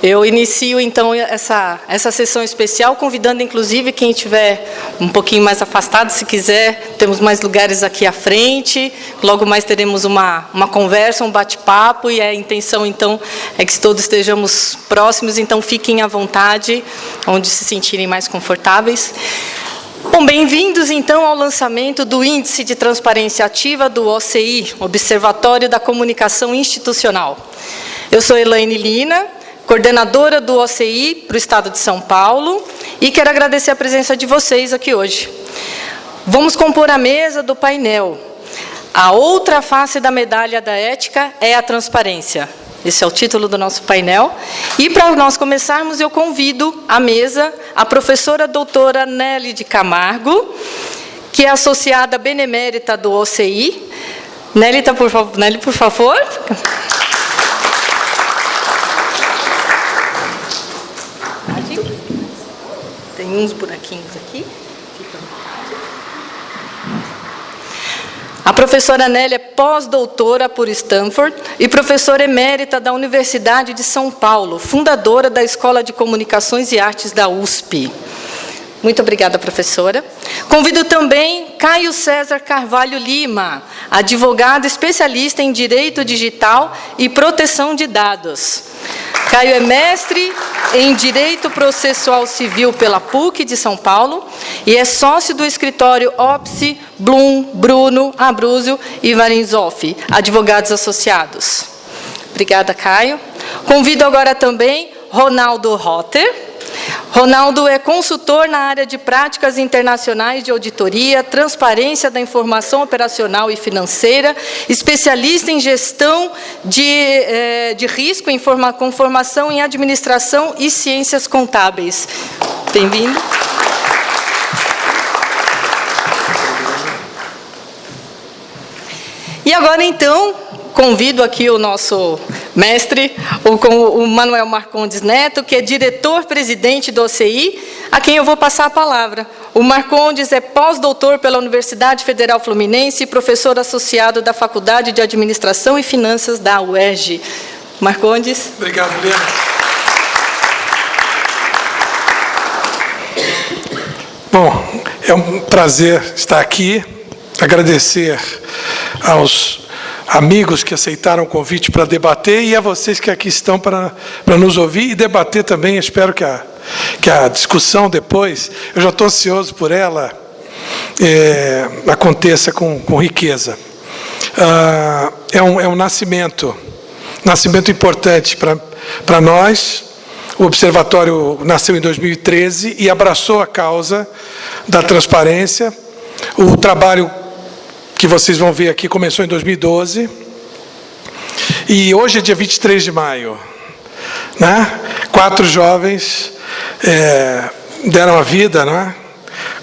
Eu inicio, então, essa sessão especial, convidando, inclusive, quem estiver um pouquinho mais afastado, se quiser, temos mais lugares aqui à frente, logo mais teremos uma conversa, um bate-papo, e a intenção, então, é que todos estejamos próximos, então fiquem à vontade, onde se sentirem mais confortáveis. Bom, bem-vindos, então, ao lançamento do Índice de Transparência Ativa do OCI, Observatório da Comunicação Institucional. Eu sou Elaine Lina, coordenadora do OCI para o Estado de São Paulo, e quero agradecer a presença de vocês aqui hoje. Vamos compor a mesa do painel. A outra face da medalha da ética é a transparência. Esse é o título do nosso painel. E, para nós começarmos, eu convido à mesa a professora doutora Nelly de Camargo, que é associada benemérita do OCI. Nelly, por favor. Tem uns buraquinhos aqui. A professora Nelly é pós-doutora por Stanford e professora emérita da Universidade de São Paulo, fundadora da Escola de Comunicações e Artes da USP. Muito obrigada, professora. Convido também Caio César Carvalho Lima, advogado especialista em Direito Digital e Proteção de Dados. Caio é mestre em Direito Processual Civil pela PUC de São Paulo e é sócio do escritório Opsi, Blum, Bruno, Abruzio e Varenzoff, advogados associados. Obrigada, Caio. Convido agora também Ronaldo Rotter. Ronaldo é consultor na área de práticas internacionais de auditoria, transparência da informação operacional e financeira, especialista em gestão de risco, com formação em administração e ciências contábeis. Bem-vindo. E agora, então, convido aqui o nosso mestre, o Manuel Marcondes Neto, que é diretor-presidente do OCI, a quem eu vou passar a palavra. O Marcondes é pós-doutor pela Universidade Federal Fluminense e professor associado da Faculdade de Administração e Finanças da UERJ. Marcondes. Obrigado, Helena. Bom, é um prazer estar aqui, agradecer aos amigos que aceitaram o convite para debater e a vocês que aqui estão para nos ouvir e debater também. Espero que a discussão depois, eu já estou ansioso por ela, aconteça com riqueza. É um nascimento importante para nós. O Observatório nasceu em 2013 e abraçou a causa da transparência. O trabalho que vocês vão ver aqui começou em 2012, e hoje é dia 23 de maio, né? 4 jovens deram a vida, né,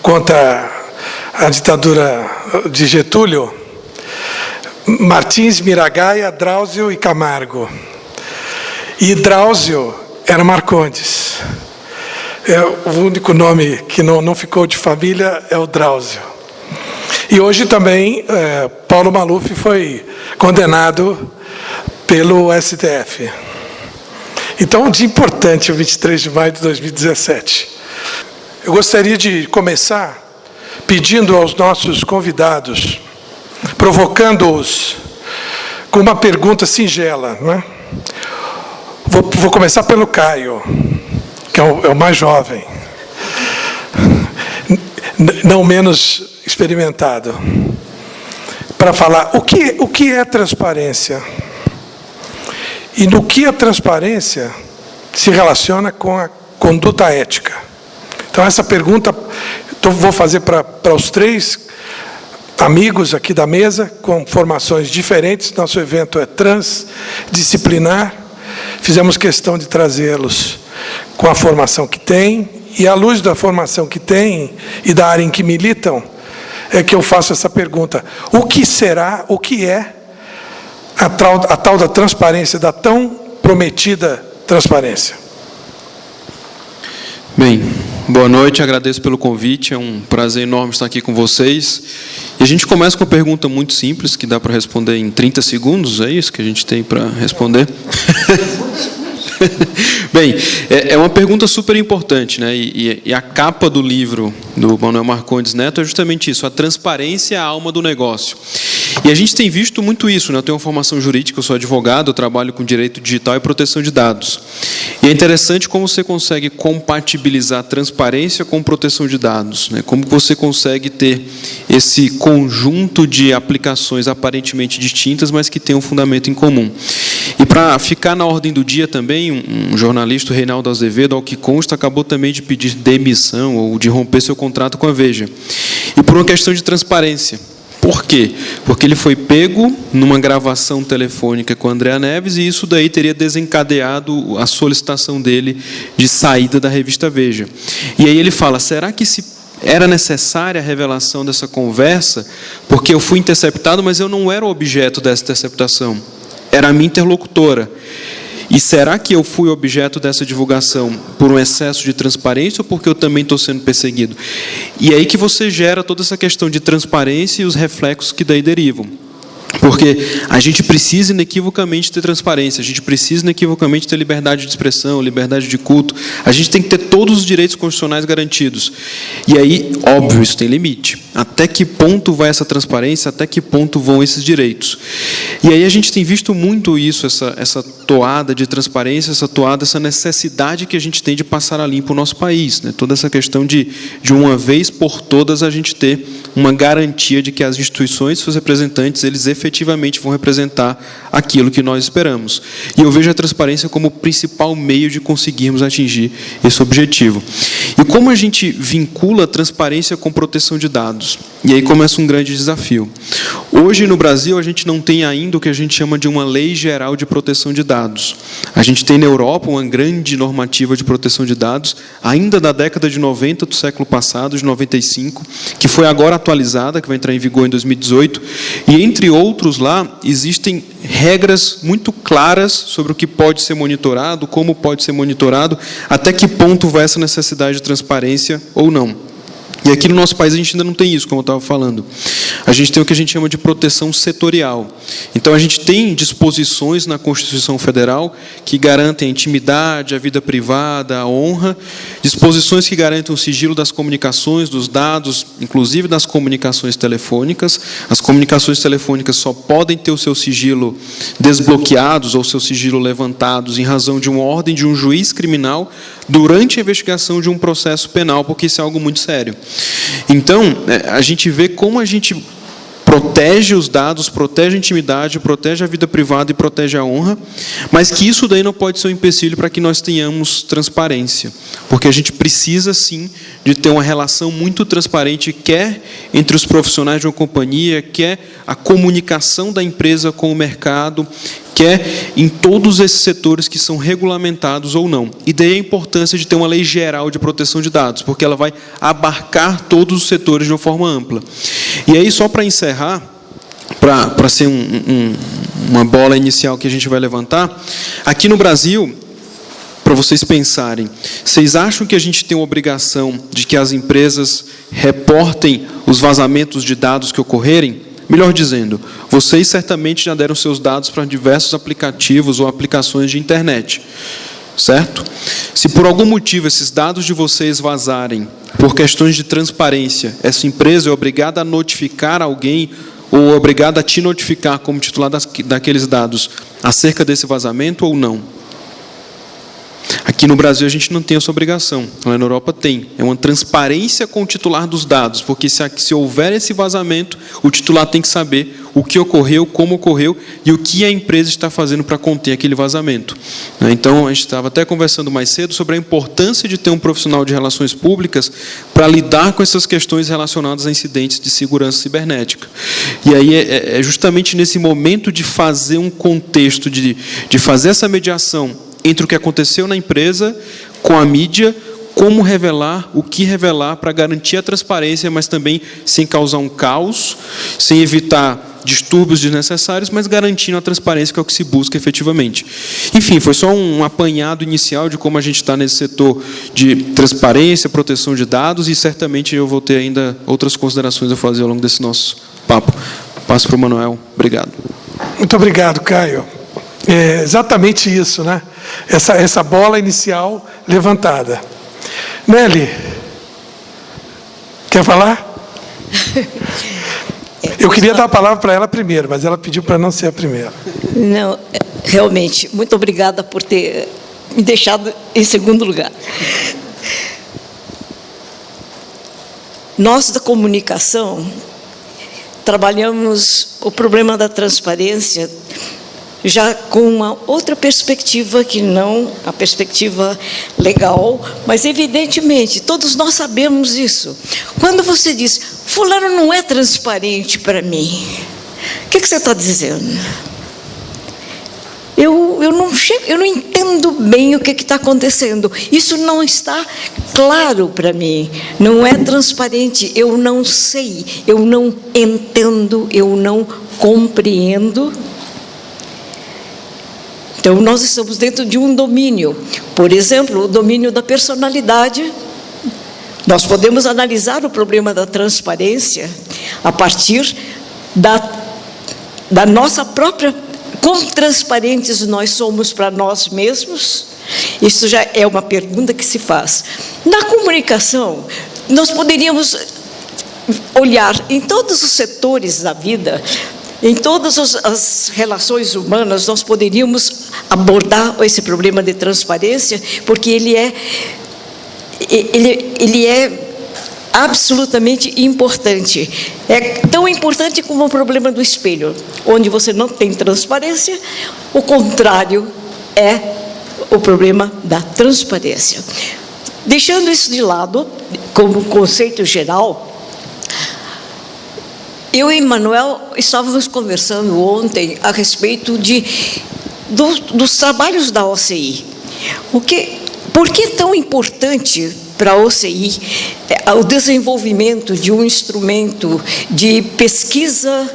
contra a ditadura de Getúlio, Martins, Miragaia, Drauzio e Camargo. E Drauzio era Marcondes. O único nome que não ficou de família é o Drauzio. E hoje também Paulo Maluf foi condenado pelo STF. Então, um dia importante, o 23 de maio de 2017. Eu gostaria de começar pedindo aos nossos convidados, provocando-os com uma pergunta singela, não é? Vou começar pelo Caio, que é o mais jovem, não menos experimentado, para falar o que é transparência e no que a transparência se relaciona com a conduta ética. Então, essa pergunta vou fazer para os 3 amigos aqui da mesa, com formações diferentes. Nosso evento é transdisciplinar. Fizemos questão de trazê-los com a formação que têm, e à luz da formação que têm e da área em que militam, é que eu faço essa pergunta: o que é a tal da transparência, da tão prometida transparência? Bem, Boa noite, agradeço pelo convite, é um prazer enorme estar aqui com vocês. E a gente começa com uma pergunta muito simples, que dá para responder em 30 segundos, é isso que a gente tem para responder? Bem, é uma pergunta super importante, né? E a capa do livro do Manuel Marcondes Neto é justamente isso, a transparência é a alma do negócio. E a gente tem visto muito isso, né? Eu tenho uma formação jurídica, eu sou advogado, eu trabalho com direito digital e proteção de dados. E é interessante como você consegue compatibilizar transparência com proteção de dados, né? Como você consegue ter esse conjunto de aplicações aparentemente distintas, mas que têm um fundamento em comum. E para ficar na ordem do dia também, um jornalista, o Reinaldo Azevedo, ao que consta, acabou também de pedir demissão ou de romper seu contrato com a Veja. E por uma questão de transparência. Por quê? Porque ele foi pego numa gravação telefônica com a Andréa Neves e isso daí teria desencadeado a solicitação dele de saída da revista Veja. E aí ele fala, será que era necessária a revelação dessa conversa? Porque eu fui interceptado, mas eu não era o objeto dessa interceptação. Era a minha interlocutora. E será que eu fui objeto dessa divulgação por um excesso de transparência ou porque eu também estou sendo perseguido? E é aí que você gera toda essa questão de transparência e os reflexos que daí derivam. Porque a gente precisa inequivocamente ter transparência, a gente precisa inequivocamente ter liberdade de expressão, liberdade de culto, a gente tem que ter todos os direitos constitucionais garantidos. E aí, óbvio, isso tem limite. Até que ponto vai essa transparência, até que ponto vão esses direitos? E aí a gente tem visto muito isso, essa toada de transparência, essa necessidade que a gente tem de passar a limpo o nosso país, né? Toda essa questão de uma vez por todas a gente ter uma garantia de que as instituições, seus representantes, eles efetivamente vão representar aquilo que nós esperamos. E eu vejo a transparência como o principal meio de conseguirmos atingir esse objetivo. E como a gente vincula a transparência com proteção de dados? E aí começa um grande desafio. Hoje, no Brasil, a gente não tem ainda o que a gente chama de uma lei geral de proteção de dados. A gente tem na Europa uma grande normativa de proteção de dados, ainda da década de 90 do século passado, de 95, que foi agora atualizada, que vai entrar em vigor em 2018, e entre outros lá, existem regras muito claras sobre o que pode ser monitorado, como pode ser monitorado, até que ponto vai essa necessidade de transparência ou não. E aqui no nosso país a gente ainda não tem isso, como eu estava falando. A gente tem o que a gente chama de proteção setorial. Então a gente tem disposições na Constituição Federal que garantem a intimidade, a vida privada, a honra, disposições que garantem o sigilo das comunicações, dos dados, inclusive das comunicações telefônicas. As comunicações telefônicas só podem ter o seu sigilo desbloqueados ou seu sigilo levantados em razão de uma ordem de um juiz criminal durante a investigação de um processo penal, porque isso é algo muito sério. Então, a gente vê como a gente protege os dados, protege a intimidade, protege a vida privada e protege a honra, mas que isso daí não pode ser um empecilho para que nós tenhamos transparência, porque a gente precisa, sim, de ter uma relação muito transparente, quer entre os profissionais de uma companhia, quer a comunicação da empresa com o mercado, quer em todos esses setores que são regulamentados ou não. E daí a importância de ter uma lei geral de proteção de dados, porque ela vai abarcar todos os setores de uma forma ampla. E aí, só para encerrar, para ser uma bola inicial que a gente vai levantar, aqui no Brasil, para vocês pensarem, vocês acham que a gente tem uma obrigação de que as empresas reportem os vazamentos de dados que ocorrerem? Melhor dizendo, vocês certamente já deram seus dados para diversos aplicativos ou aplicações de internet, certo? Se por algum motivo esses dados de vocês vazarem por questões de transparência, essa empresa é obrigada a notificar alguém ou é obrigada a te notificar como titular daqueles dados acerca desse vazamento ou não? Aqui no Brasil a gente não tem essa obrigação, lá na Europa tem. É uma transparência com o titular dos dados, porque se houver esse vazamento, o titular tem que saber o que ocorreu, como ocorreu e o que a empresa está fazendo para conter aquele vazamento. Então, a gente estava até conversando mais cedo sobre a importância de ter um profissional de relações públicas para lidar com essas questões relacionadas a incidentes de segurança cibernética. E aí é justamente nesse momento de fazer um contexto, de fazer essa mediação entre o que aconteceu na empresa, com a mídia, como revelar, o que revelar para garantir a transparência, mas também sem causar um caos, sem evitar distúrbios desnecessários, mas garantindo a transparência, que é o que se busca efetivamente. Enfim, foi só um apanhado inicial de como a gente está nesse setor de transparência, proteção de dados, e certamente eu vou ter ainda outras considerações a fazer ao longo desse nosso papo. Passo para o Manuel. Obrigado. Muito obrigado, Caio. É exatamente isso, né? Essa bola inicial levantada. Nelly, quer falar? Eu queria dar a palavra para ela primeiro, mas ela pediu para não ser a primeira. Não, realmente, muito obrigada por ter me deixado em segundo lugar. Nós, da comunicação, trabalhamos o problema da transparência já com uma outra perspectiva, que não a perspectiva legal, mas evidentemente, todos nós sabemos isso. Quando você diz, fulano não é transparente para mim, o que você está dizendo? Eu não entendo bem o que está acontecendo. Isso não está claro para mim. Não é transparente. Eu não sei. Eu não entendo. Eu não compreendo. Então, nós estamos dentro de um domínio. Por exemplo, o domínio da personalidade. Nós podemos analisar o problema da transparência a partir da nossa própria. Quão transparentes nós somos para nós mesmos? Isso já é uma pergunta que se faz. Na comunicação, nós poderíamos olhar em todos os setores da vida, em todas as relações humanas, nós poderíamos abordar esse problema de transparência, porque ele é absolutamente importante. É tão importante como o problema do espelho, onde você não tem transparência. O contrário é o problema da transparência. Deixando isso de lado, como conceito geral, eu e Manuel estávamos conversando ontem a respeito dos trabalhos da OCI. Por que é tão importante para a OCI o desenvolvimento de um instrumento de pesquisa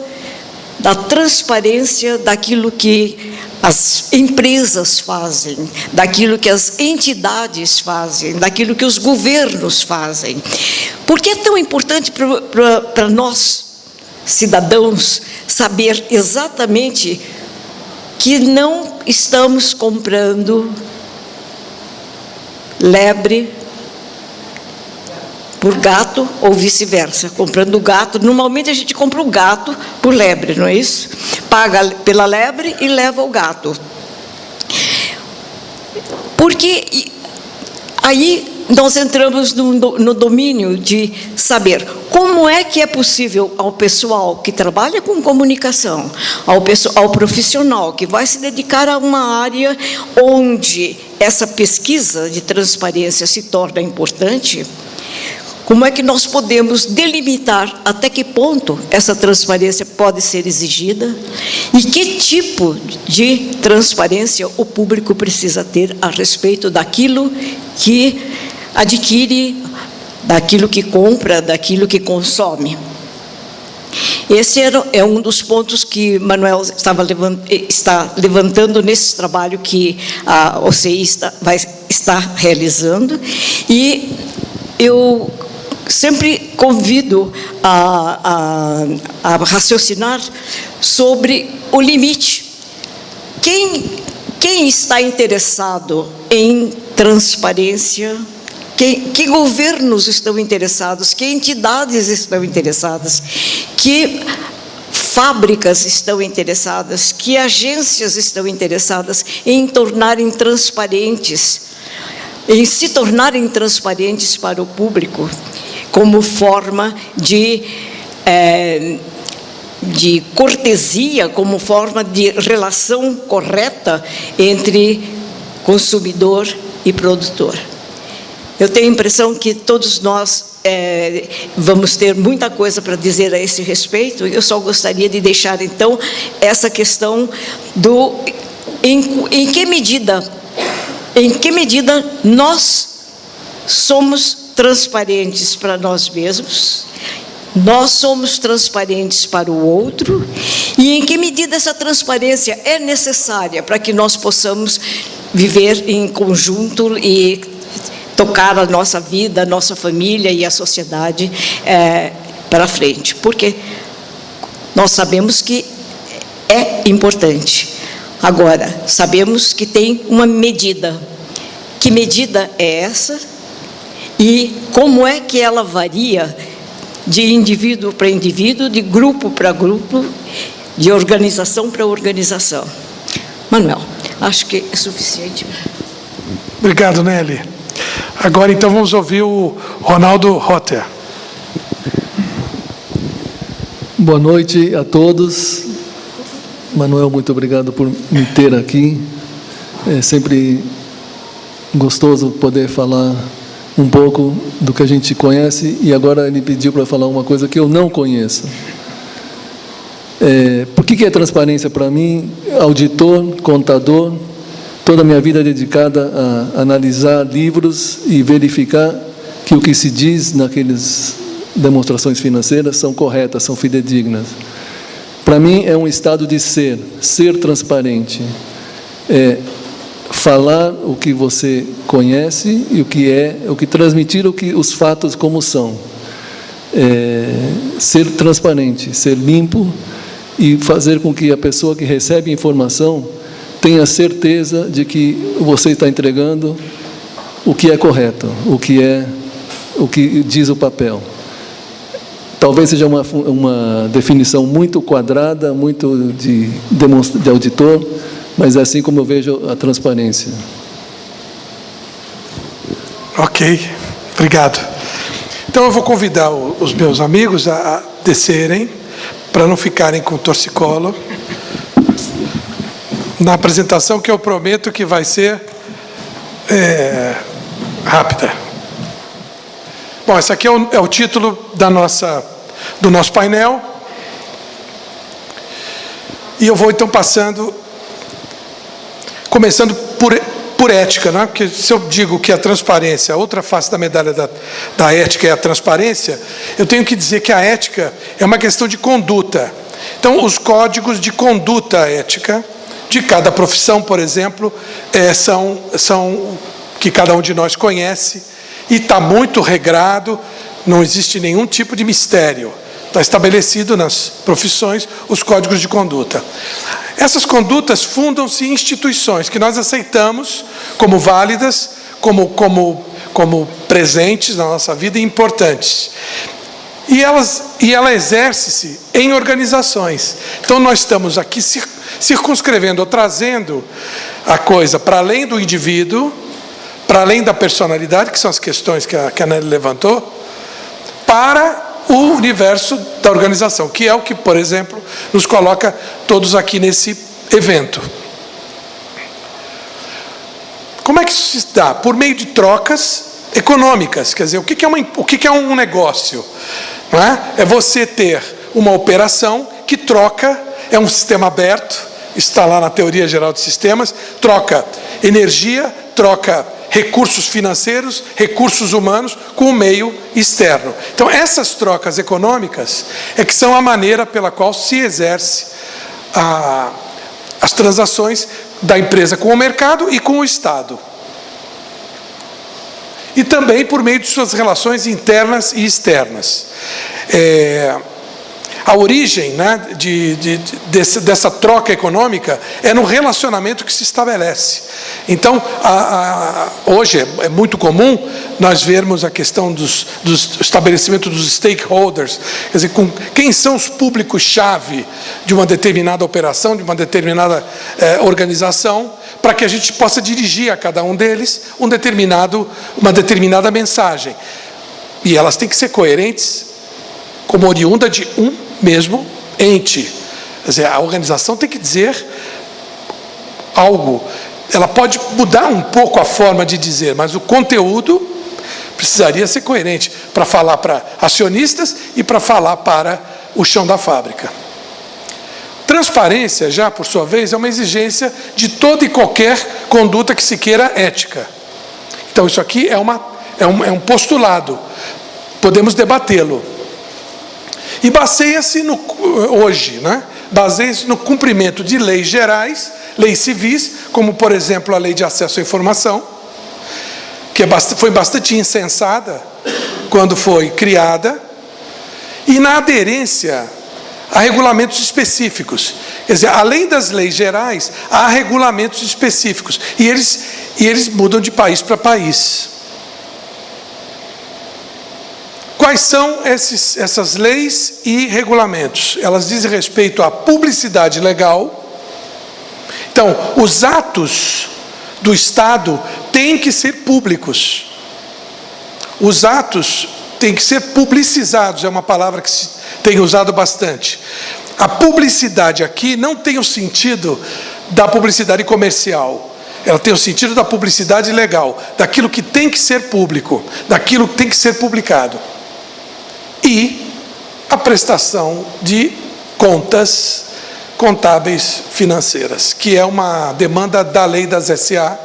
da transparência daquilo que as empresas fazem, daquilo que as entidades fazem, daquilo que os governos fazem? Por que é tão importante para nós, cidadãos, saber exatamente que não estamos comprando lebre por gato ou vice-versa? Comprando gato, normalmente a gente compra o gato por lebre, não é isso? Paga pela lebre e leva o gato. Porque aí nós entramos no domínio de saber como é que é possível ao pessoal que trabalha com comunicação, ao profissional que vai se dedicar a uma área onde essa pesquisa de transparência se torna importante. Como é que nós podemos delimitar até que ponto essa transparência pode ser exigida e que tipo de transparência o público precisa ter a respeito daquilo que adquire, daquilo que compra, daquilo que consome. Esse é um dos pontos que Manuel está levantando nesse trabalho que a OCI está realizando, e eu sempre convido a raciocinar sobre o limite. Quem está interessado em transparência? Que governos estão interessados? Que entidades estão interessadas? Que fábricas estão interessadas? Que agências estão interessadas em tornarem transparentes, em se tornarem transparentes para o público, como forma de cortesia, como forma de relação correta entre consumidor e produtor? Eu tenho a impressão que todos nós vamos ter muita coisa para dizer a esse respeito. Eu só gostaria de deixar, então, essa questão em que medida nós somos transparentes para nós mesmos nós somos transparentes para o outro e em que medida essa transparência é necessária para que nós possamos viver em conjunto e tocar a nossa vida, a nossa família e a sociedade para frente. Porque nós sabemos que é importante. Agora, sabemos que tem uma medida. Que medida é essa? E como é que ela varia de indivíduo para indivíduo, de grupo para grupo, de organização para organização? Manuel, acho que é suficiente. Obrigado, Nelly. Agora, então, vamos ouvir o Ronaldo Rotter. Boa noite a todos. Manuel, muito obrigado por me ter aqui. É sempre gostoso poder falar um pouco do que a gente conhece, e agora ele pediu para falar uma coisa que eu não conheço. Por que é transparência para mim? Auditor, contador, toda a minha vida é dedicada a analisar livros e verificar que o que se diz naquelas demonstrações financeiras são corretas, são fidedignas. Para mim é um estado de ser transparente. Falar o que você conhece e o que transmitir os fatos como são. Ser transparente, ser limpo e fazer com que a pessoa que recebe informação tenha certeza de que você está entregando o que é correto, o que diz o papel. Talvez seja uma definição muito quadrada, muito de auditor, mas é assim como eu vejo a transparência. Ok, obrigado. Então eu vou convidar os meus amigos a descerem, para não ficarem com torcicolo, na apresentação que eu prometo que vai ser rápida. Bom, esse aqui é o título do nosso painel. E eu vou então começando por ética, né? Porque se eu digo que a transparência, a outra face da medalha da ética é a transparência, eu tenho que dizer que a ética é uma questão de conduta. Então, os códigos de conduta ética de cada profissão, por exemplo, são que cada um de nós conhece, e está muito regrado, não existe nenhum tipo de mistério. Está estabelecido nas profissões os códigos de conduta. Essas condutas fundam-se em instituições que nós aceitamos como válidas, como presentes na nossa vida e importantes. E ela exerce-se em organizações. Então nós estamos aqui circunscrevendo ou trazendo a coisa para além do indivíduo, para além da personalidade, que são as questões que a Nelly levantou, para o universo da organização, que é o que, por exemplo, nos coloca todos aqui nesse evento. Como é que isso se dá? Por meio de trocas econômicas. Quer dizer, o que é um negócio? Não é? É você ter uma operação que troca, é um sistema aberto, está lá na teoria geral de sistemas, troca energia, troca recursos financeiros, recursos humanos com o meio externo. Então, essas trocas econômicas é que são a maneira pela qual se exerce as transações da empresa com o mercado e com o Estado. E também por meio de suas relações internas e externas. A origem, né, dessa troca econômica é no relacionamento que se estabelece. Então, hoje é muito comum nós vermos a questão do estabelecimento dos stakeholders, quer dizer, quem são os públicos-chave de uma determinada operação, de uma determinada organização, para que a gente possa dirigir a cada um deles uma determinada mensagem. E elas têm que ser coerentes como oriunda de um mesmo ente. Quer dizer, a organização tem que dizer algo. Ela pode mudar um pouco a forma de dizer, mas o conteúdo precisaria ser coerente para falar para acionistas e para falar para o chão da fábrica. Transparência, já por sua vez, é uma exigência de toda e qualquer conduta que se queira ética. Então, isso aqui é um postulado. Podemos debatê-lo. E baseia-se hoje, né? Baseia-se no cumprimento de leis gerais, leis civis, como, por exemplo, a Lei de Acesso à Informação, que foi bastante insensada quando foi criada, e na aderência a regulamentos específicos. Quer dizer, além das leis gerais, há regulamentos específicos, e eles mudam de país para país. Quais são essas leis e regulamentos? Elas dizem respeito à publicidade legal. Então, os atos do Estado têm que ser públicos. Os atos têm que ser publicizados, é uma palavra que se tem usado bastante. A publicidade aqui não tem o sentido da publicidade comercial. Ela tem o sentido da publicidade legal, daquilo que tem que ser público, daquilo que tem que ser publicado. E a prestação de contas contábeis financeiras, que é uma demanda da lei das SA,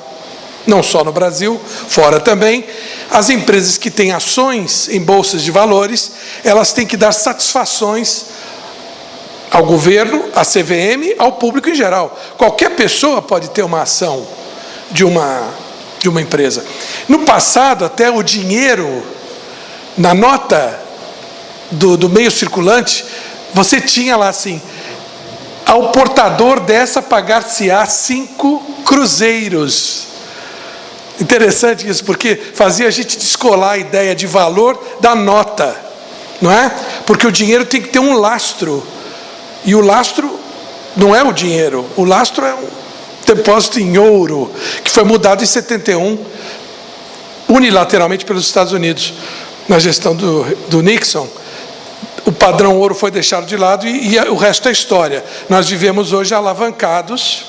não só no Brasil, fora também. As empresas que têm ações em bolsas de valores, elas têm que dar satisfações ao governo, à CVM, ao público em geral. Qualquer pessoa pode ter uma ação de uma empresa. No passado, até o dinheiro, na nota do meio circulante, você tinha lá assim: ao portador dessa pagar-se-á 5 cruzeiros. Interessante isso, porque fazia a gente descolar a ideia de valor da nota, não é? Porque o dinheiro tem que ter um lastro, e o lastro não é o dinheiro, o lastro é um depósito em ouro, que foi mudado em 71, unilateralmente pelos Estados Unidos, na gestão do Nixon. O padrão ouro foi deixado de lado e o resto é história. Nós vivemos hoje alavancados.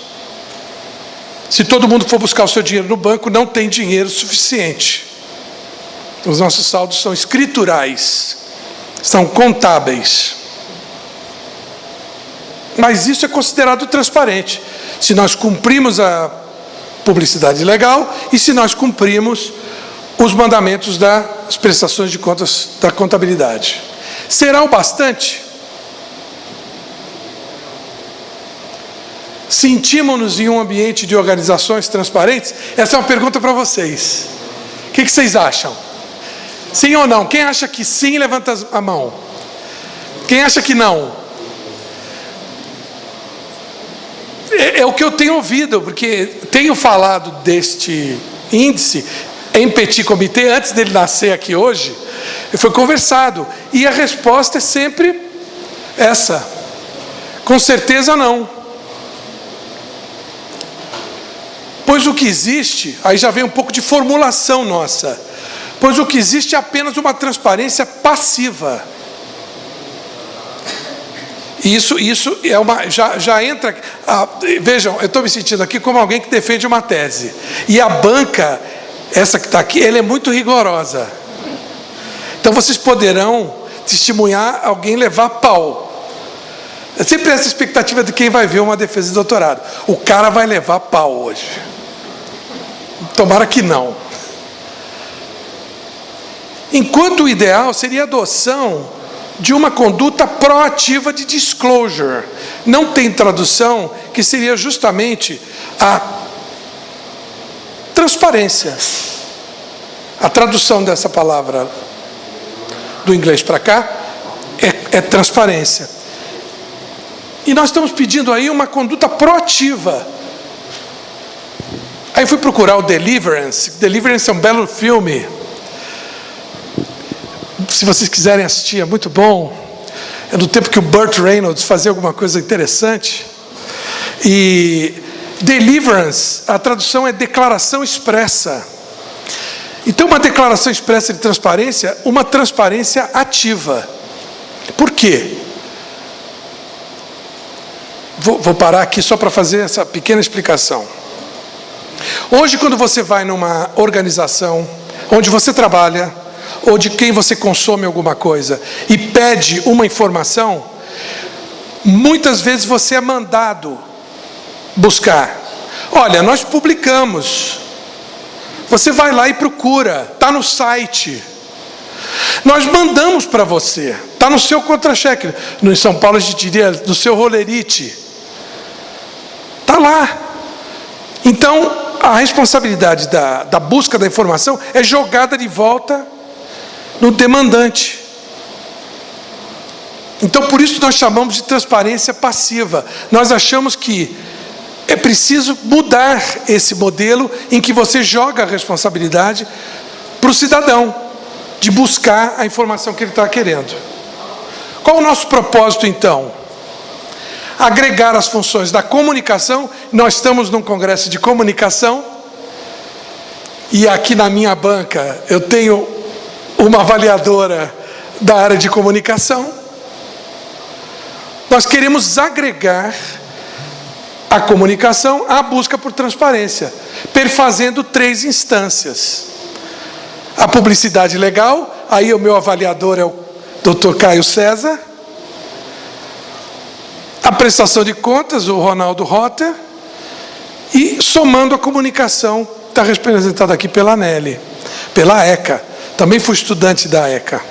Se todo mundo for buscar o seu dinheiro no banco, não tem dinheiro suficiente. Os nossos saldos são escriturais, são contábeis. Mas isso é considerado transparente, se nós cumprimos a publicidade legal e se nós cumprimos os mandamentos das prestações de contas da contabilidade. Será o bastante? Sentimos-nos em um ambiente de organizações transparentes? Essa é uma pergunta para vocês. O que vocês acham? Sim ou não? Quem acha que sim, levanta a mão. Quem acha que não? É o que eu tenho ouvido, porque tenho falado deste índice em petit comité, antes dele nascer aqui hoje, foi conversado, e a resposta é sempre essa: com certeza não. Pois o que existe, aí já vem um pouco de formulação nossa, pois o que existe é apenas uma transparência passiva. E isso é já entra. Vejam, eu estou me sentindo aqui como alguém que defende uma tese. E a banca, essa que está aqui, ela é muito rigorosa. Então vocês poderão testemunhar alguém levar pau. É sempre essa expectativa de quem vai ver uma defesa de doutorado. O cara vai levar pau hoje. Tomara que não. Enquanto o ideal seria a adoção de uma conduta proativa de disclosure. Não tem tradução, que seria justamente a transparência. A tradução dessa palavra do inglês para cá é transparência. E nós estamos pedindo aí uma conduta proativa. Aí fui procurar o Deliverance. Deliverance é um belo filme. Se vocês quiserem assistir, é muito bom. É do tempo que o Burt Reynolds fazia alguma coisa interessante. E Deliverance, a tradução é declaração expressa. Então, uma declaração expressa de transparência, uma transparência ativa. Por quê? Vou parar aqui só para fazer essa pequena explicação. Hoje, quando você vai numa organização onde você trabalha, ou de quem você consome alguma coisa, e pede uma informação, muitas vezes você é mandado buscar. Olha, nós publicamos. Você vai lá e procura, está no site. Nós mandamos para você, está no seu contra-cheque. No São Paulo a gente diria do seu rolerite. Está lá. Então, a responsabilidade da busca da informação é jogada de volta no demandante. Então, por isso nós chamamos de transparência passiva. Nós achamos que é preciso mudar esse modelo em que você joga a responsabilidade para o cidadão, de buscar a informação que ele está querendo. Qual o nosso propósito, então? Agregar as funções da comunicação. Nós estamos num congresso de comunicação, e aqui na minha banca eu tenho uma avaliadora da área de comunicação. Nós queremos agregar a comunicação à busca por transparência, perfazendo 3 instâncias. A publicidade legal, aí o meu avaliador é o Dr. Caio César. A prestação de contas, o Ronaldo Rotter. E somando a comunicação, está representada aqui pela Nelly, pela ECA. Também fui estudante da ECA.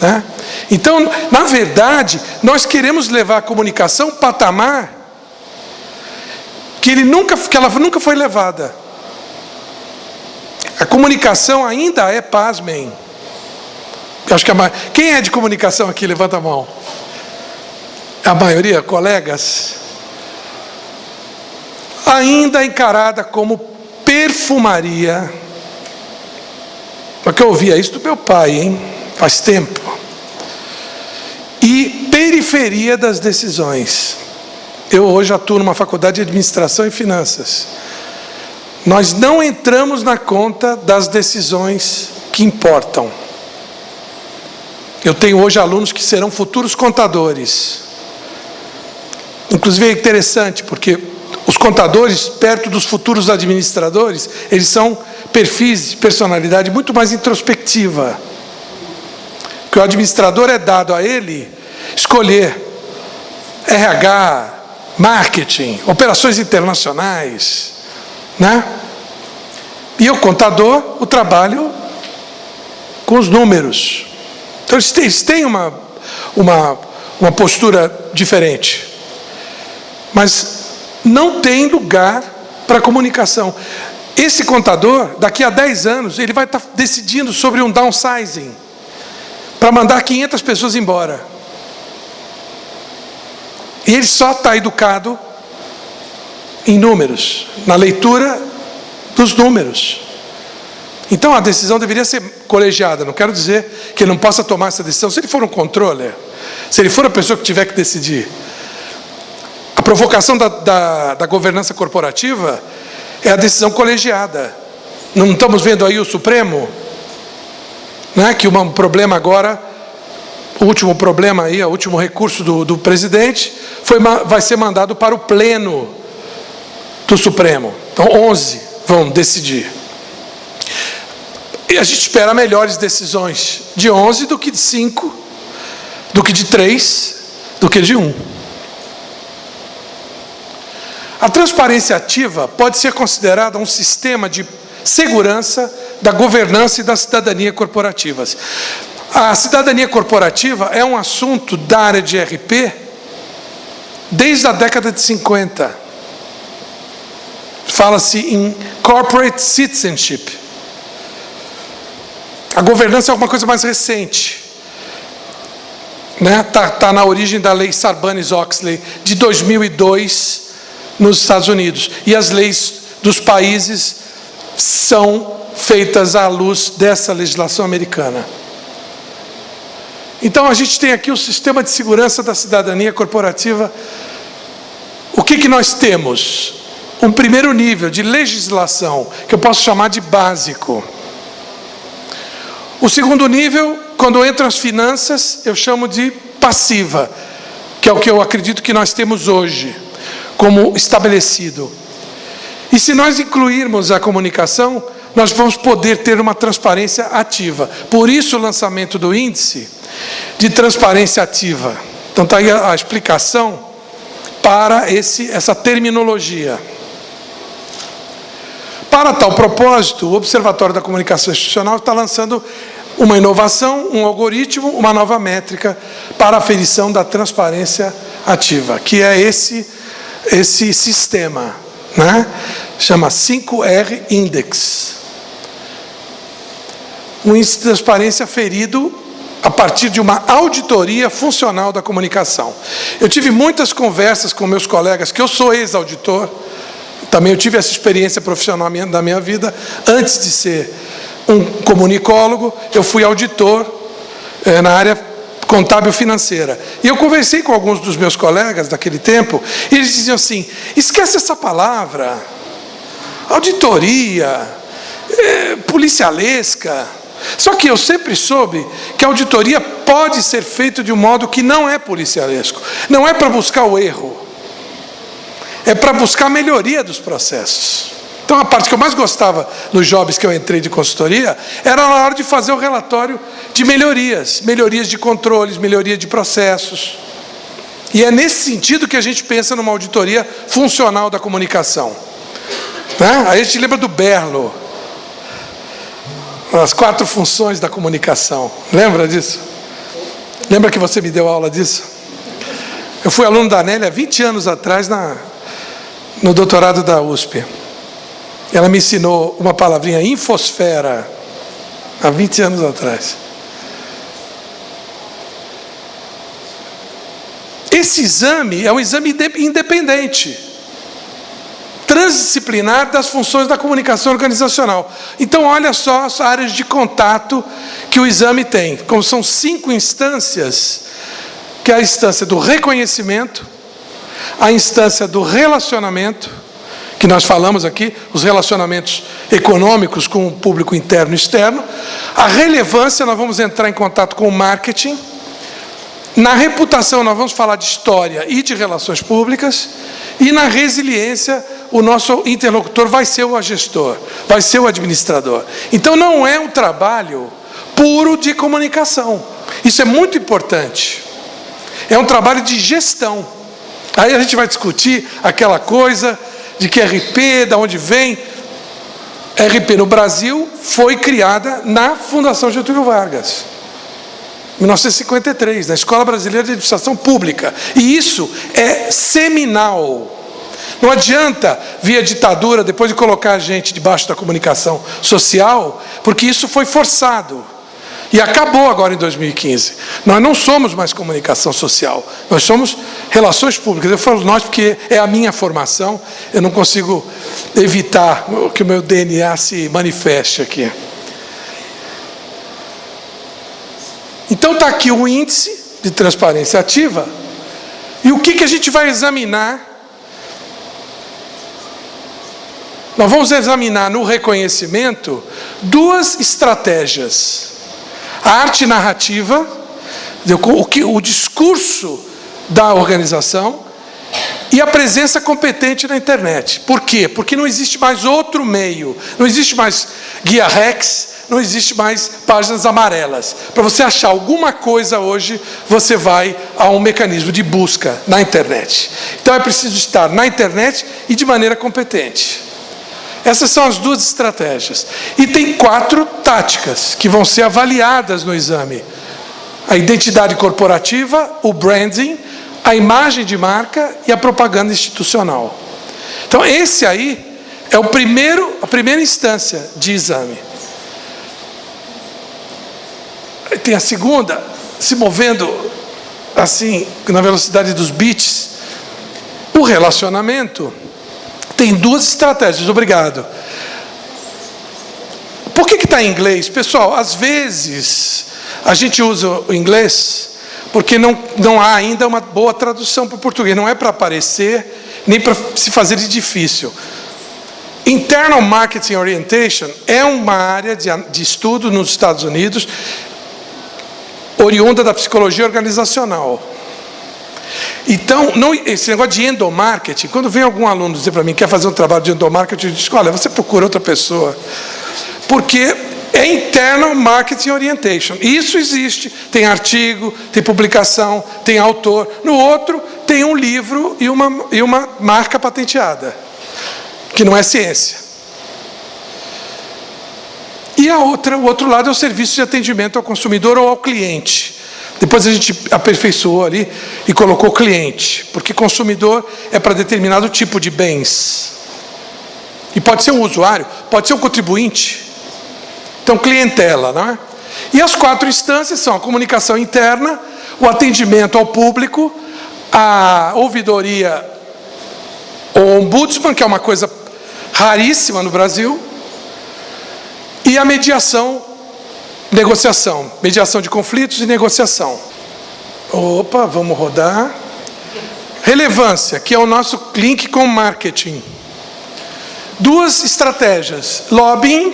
Né? Então, na verdade, nós queremos levar a comunicação a um patamar que ela nunca foi levada. A comunicação ainda é, pasmem. Acho que quem é de comunicação aqui? Levanta a mão. A maioria, colegas. Ainda encarada como perfumaria. Porque eu ouvia isso do meu pai, hein? Faz tempo. E periferia das decisões. Eu hoje atuo numa faculdade de administração e finanças. Nós não entramos na conta das decisões que importam. Eu tenho hoje alunos que serão futuros contadores. Inclusive é interessante, porque os contadores, perto dos futuros administradores, eles são perfis de personalidade muito mais introspectiva. Porque o administrador é dado a ele escolher RH, marketing, operações internacionais, né? E o contador, o trabalho com os números. Então eles têm uma postura diferente. Mas não tem lugar para comunicação. Esse contador, daqui a 10 anos, ele vai estar decidindo sobre um downsizing para mandar 500 pessoas embora. E ele só está educado em números, na leitura dos números. Então a decisão deveria ser colegiada. Não quero dizer que ele não possa tomar essa decisão. Se ele for um controller, se ele for a pessoa que tiver que decidir. A provocação da governança corporativa é a decisão colegiada. Não estamos vendo aí o Supremo? Né? Que um problema agora, o último problema aí, o último recurso do presidente, vai ser mandado para o pleno do Supremo. Então 11 vão decidir. E a gente espera melhores decisões de 11 do que de 5, do que de 3, do que de 1. A transparência ativa pode ser considerada um sistema de segurança da governança e da cidadania corporativas. A cidadania corporativa é um assunto da área de RP desde a década de 50. Fala-se em corporate citizenship. A governança é alguma coisa mais recente. Tá na origem da lei Sarbanes-Oxley de 2002 nos Estados Unidos. E as leis dos países são feitas à luz dessa legislação americana. Então a gente tem aqui o sistema de segurança da cidadania corporativa. O que nós temos? Um primeiro nível de legislação, que eu posso chamar de básico. O segundo nível, quando entram as finanças, eu chamo de passiva, que é o que eu acredito que nós temos hoje, como estabelecido. E se nós incluirmos a comunicação, nós vamos poder ter uma transparência ativa. Por isso o lançamento do índice de transparência ativa. Então está aí a explicação para essa terminologia. Para tal propósito, o Observatório da Comunicação Institucional está lançando uma inovação, um algoritmo, uma nova métrica para a aferição da transparência ativa, que é esse sistema, né? Chama 5R Index. Um índice de transparência aferido a partir de uma auditoria funcional da comunicação. Eu tive muitas conversas com meus colegas, que eu sou ex-auditor, também eu tive essa experiência profissional da minha vida. Antes de ser um comunicólogo, eu fui auditor na área contábil financeira. E eu conversei com alguns dos meus colegas daquele tempo, e eles diziam assim: esquece essa palavra, auditoria, policialesca. Só que eu sempre soube que a auditoria pode ser feita de um modo que não é policialesco. Não é para buscar o erro, é para buscar a melhoria dos processos. Então, a parte que eu mais gostava nos jobs que eu entrei de consultoria era na hora de fazer o relatório de melhorias de controles, melhoria de processos. E é nesse sentido que a gente pensa numa auditoria funcional da comunicação, né? Aí a gente lembra do Berlo, as 4 funções da comunicação. Lembra disso? Lembra que você me deu aula disso? Eu fui aluno da Nélia há 20 anos atrás no doutorado da USP. Ela me ensinou uma palavrinha, infosfera, há 20 anos atrás. Esse exame é um exame independente, transdisciplinar das funções da comunicação organizacional. Então, olha só as áreas de contato que o exame tem. Como são 5 instâncias, que é a instância do reconhecimento, a instância do relacionamento, que nós falamos aqui, os relacionamentos econômicos com o público interno e externo, a relevância, nós vamos entrar em contato com o marketing, na reputação nós vamos falar de história e de relações públicas, e na resiliência o nosso interlocutor vai ser o gestor, vai ser o administrador. Então não é um trabalho puro de comunicação, isso é muito importante, é um trabalho de gestão. Aí a gente vai discutir aquela coisa de que RP, de onde vem. RP no Brasil foi criada na Fundação Getúlio Vargas, 1953, na Escola Brasileira de Administração Pública. E isso é seminal. Não adianta via ditadura, depois de colocar a gente debaixo da comunicação social, porque isso foi forçado. E acabou agora em 2015. Nós não somos mais comunicação social, nós somos relações públicas. Eu falo nós porque é a minha formação, eu não consigo evitar que o meu DNA se manifeste aqui. Então está aqui o índice de transparência ativa. E o que a gente vai examinar? Nós vamos examinar no reconhecimento 2 estratégias. A arte narrativa, o discurso da organização, e a presença competente na internet. Por quê? Porque não existe mais outro meio, não existe mais guia Rex, não existe mais páginas amarelas. Para você achar alguma coisa hoje, você vai a um mecanismo de busca na internet. Então é preciso estar na internet e de maneira competente. Essas são as 2 estratégias. E tem 4 táticas que vão ser avaliadas no exame: a identidade corporativa, o branding, a imagem de marca e a propaganda institucional. Então, esse aí é a primeira instância de exame. Tem a segunda, se movendo assim, na velocidade dos bits, o relacionamento. Tem 2 estratégias, obrigado. Por que está em inglês? Pessoal, às vezes a gente usa o inglês porque não há ainda uma boa tradução para o português. Não é para aparecer, nem para se fazer de difícil. Internal Marketing Orientation é uma área de estudo nos Estados Unidos, oriunda da psicologia organizacional. Então, esse negócio de endomarketing, quando vem algum aluno dizer para mim que quer fazer um trabalho de endomarketing, eu digo: olha, você procura outra pessoa, porque é Internal Marketing Orientation. E isso existe, tem artigo, tem publicação, tem autor. No outro, tem um livro e uma marca patenteada, que não é ciência. E o outro lado é o serviço de atendimento ao consumidor ou ao cliente. Depois a gente aperfeiçoou ali e colocou cliente, porque consumidor é para determinado tipo de bens. E pode ser um usuário, pode ser um contribuinte. Então, clientela, não é? E as 4 instâncias são a comunicação interna, o atendimento ao público, a ouvidoria ou ombudsman, que é uma coisa raríssima no Brasil, e a mediação, negociação, mediação de conflitos e negociação. Opa, vamos rodar. Relevância, que é o nosso link com marketing. 2 estratégias. Lobbying,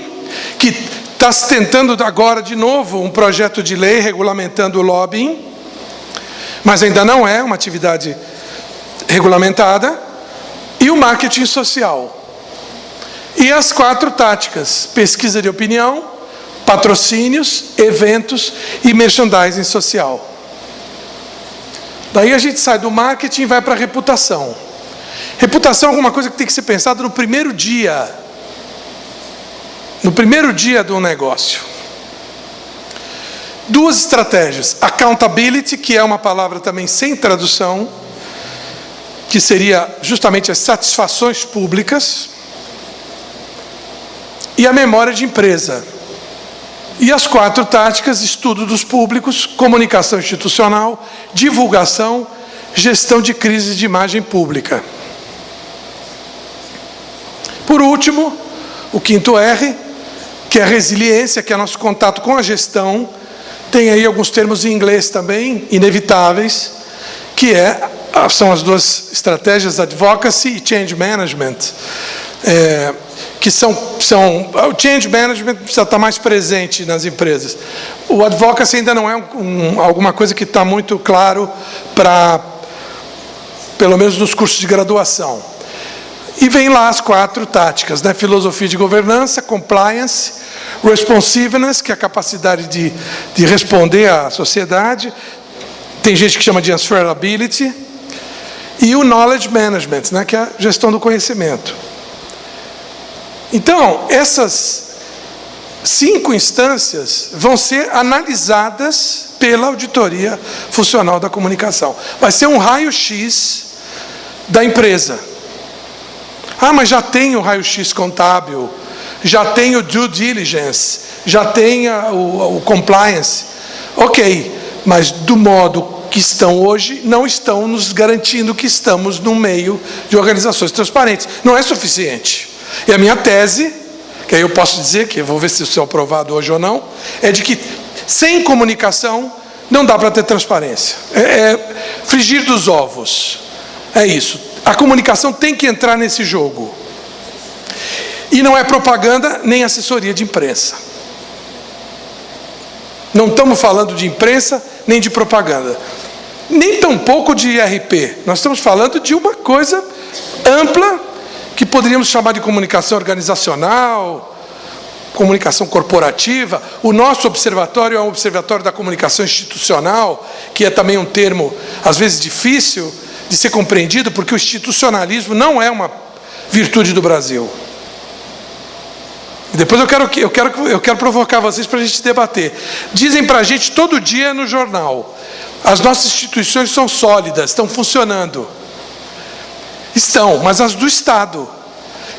que está se tentando agora de novo um projeto de lei regulamentando o lobbying, mas ainda não é uma atividade regulamentada. E o marketing social. E as 4 táticas: pesquisa de opinião, patrocínios, eventos e merchandising social. Daí a gente sai do marketing e vai para a reputação. Reputação é alguma coisa que tem que ser pensada no primeiro dia. No primeiro dia do negócio. 2 estratégias. Accountability, que é uma palavra também sem tradução, que seria justamente as satisfações públicas. E a memória de empresa. E as 4 táticas: estudo dos públicos, comunicação institucional, divulgação, gestão de crises de imagem pública. Por último, o 5º R, que é a resiliência, que é nosso contato com a gestão. Tem aí alguns termos em inglês também, inevitáveis, que são as 2 estratégias, advocacy e change management. Que são o change management precisa estar mais presente nas empresas. O advocacy ainda não é alguma coisa que está muito claro pelo menos nos cursos de graduação. E vem lá as 4 táticas, né? Filosofia de governança, compliance, responsiveness, que é a capacidade de responder à sociedade. Tem gente que chama de answerability. E o knowledge management, né? Que é a gestão do conhecimento. Então, essas 5 instâncias vão ser analisadas pela auditoria funcional da comunicação. Vai ser um raio-x da empresa. Ah, mas já tem o raio-x contábil, já tem o due diligence, já tem o compliance. Ok, mas do modo que estão hoje, não estão nos garantindo que estamos no meio de organizações transparentes. Não é suficiente. E a minha tese, que aí eu posso dizer, que eu vou ver se isso é aprovado hoje ou não, é de que sem comunicação não dá para ter transparência. É frigir dos ovos. É isso. A comunicação tem que entrar nesse jogo. E não é propaganda nem assessoria de imprensa. Não estamos falando de imprensa nem de propaganda. Nem tampouco de IRP. Nós estamos falando de uma coisa ampla que poderíamos chamar de comunicação organizacional, comunicação corporativa. O nosso observatório é um observatório da comunicação institucional, que é também um termo, às vezes, difícil de ser compreendido, porque o institucionalismo não é uma virtude do Brasil. E depois eu quero provocar vocês para a gente debater. Dizem para a gente todo dia no jornal: as nossas instituições são sólidas, estão funcionando. Estão, mas as do Estado.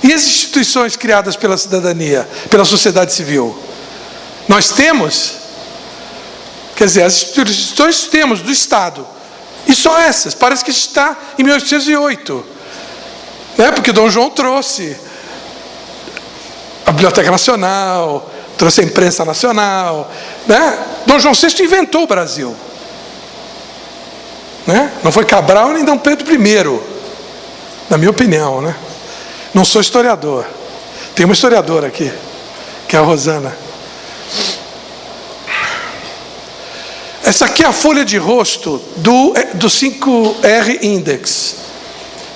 E as instituições criadas pela cidadania, pela sociedade civil? Nós temos? Quer dizer, as instituições temos do Estado. E só essas. Parece que a gente está em 1808. Né? Porque Dom João trouxe a Biblioteca Nacional, trouxe a Imprensa Nacional. Né? Dom João VI inventou o Brasil. Né? Não foi Cabral nem Dom Pedro I. Na minha opinião, né? Não sou historiador. Tem uma historiadora aqui, que é a Rosana. Essa aqui é a folha de rosto do 5R Index.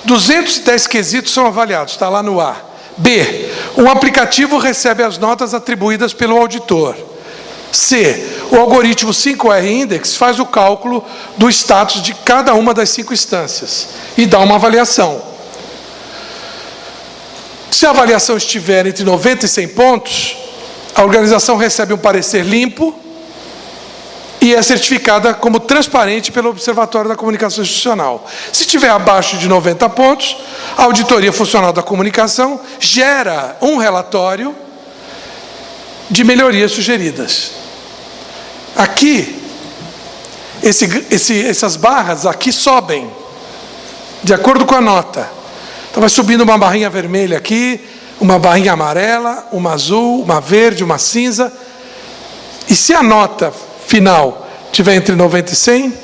210 quesitos são avaliados, está lá no A. B. Um aplicativo recebe as notas atribuídas pelo auditor. C. O algoritmo 5R Index faz o cálculo do status de cada uma das 5 instâncias e dá uma avaliação. Se a avaliação estiver entre 90 e 100 pontos, a organização recebe um parecer limpo e é certificada como transparente pelo Observatório da Comunicação Institucional. Se tiver abaixo de 90 pontos, a Auditoria Funcional da Comunicação gera um relatório de melhorias sugeridas. Aqui, essas barras aqui sobem, de acordo com a nota. Então vai subindo uma barrinha vermelha aqui, uma barrinha amarela, uma azul, uma verde, uma cinza. E se a nota final tiver entre 90 e 100,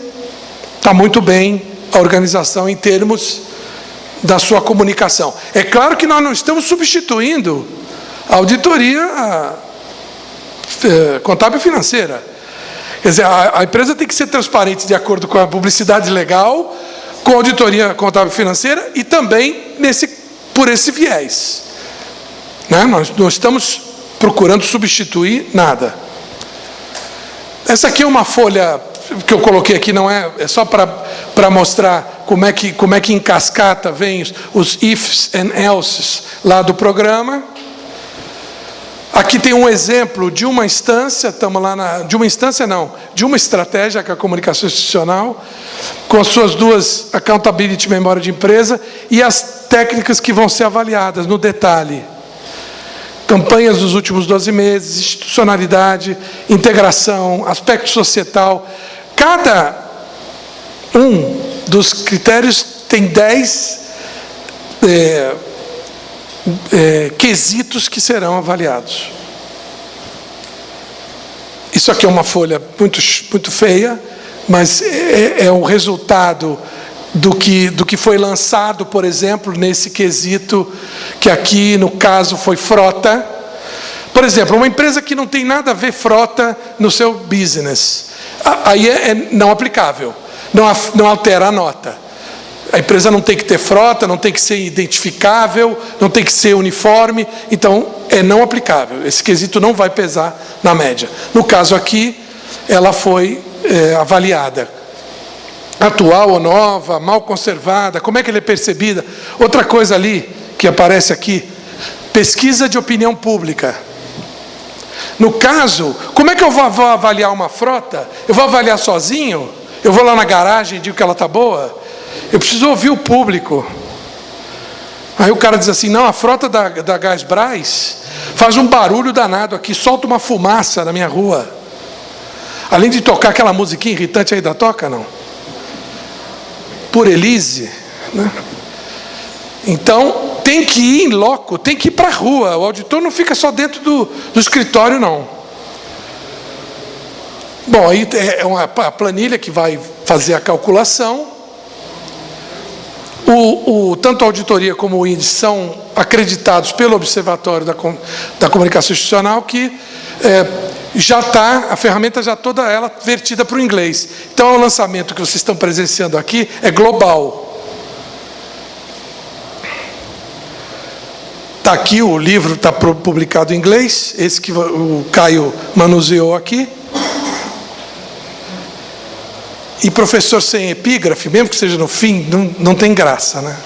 está muito bem a organização em termos da sua comunicação. É claro que nós não estamos substituindo a auditoria contábil e financeira. Quer dizer, a empresa tem que ser transparente de acordo com a publicidade legal, com a auditoria contábil e financeira e também por esse viés. Né? Nós não estamos procurando substituir nada. Essa aqui é uma folha que eu coloquei aqui, não é só para mostrar como é que em cascata vem os ifs and elses lá do programa. Aqui tem um exemplo de uma instância, estamos lá de uma estratégia, que é a comunicação institucional, com as suas duas accountability, memória de empresa, e as técnicas que vão ser avaliadas no detalhe. Campanhas dos últimos 12 meses, institucionalidade, integração, aspecto societal. Cada um dos critérios tem 10 quesitos que serão avaliados. Isso aqui é uma folha muito feia, mas é o resultado do que foi lançado, por exemplo, nesse quesito, que aqui, no caso, foi frota. Por exemplo, uma empresa que não tem nada a ver frota no seu business, aí é não aplicável, não altera a nota. A empresa não tem que ter frota, não tem que ser identificável, não tem que ser uniforme, então é não aplicável. Esse quesito não vai pesar na média. No caso aqui, ela foi avaliada. Atual ou nova, mal conservada, como é que ela é percebida? Outra coisa ali, que aparece aqui, pesquisa de opinião pública. No caso, como é que eu vou avaliar uma frota? Eu vou avaliar sozinho? Eu vou lá na garagem e digo que ela está boa? Eu preciso ouvir o público. Aí o cara diz assim, não, a frota da Gás Brás faz um barulho danado aqui, solta uma fumaça na minha rua. Além de tocar aquela musiquinha irritante aí da toca, não? Por Elise, né? Então tem que ir em loco, tem que ir para a rua. O auditor não fica só dentro do escritório, não. Bom, aí a planilha que vai fazer a calculação. Tanto a auditoria como o índice são acreditados pelo Observatório da Comunicação Institucional, que já está, a ferramenta já toda ela vertida para o inglês. Então, o lançamento que vocês estão presenciando aqui é global. Está aqui, o livro está publicado em inglês, esse que o Caio manuseou aqui. E professor sem epígrafe, mesmo que seja no fim, não tem graça, né?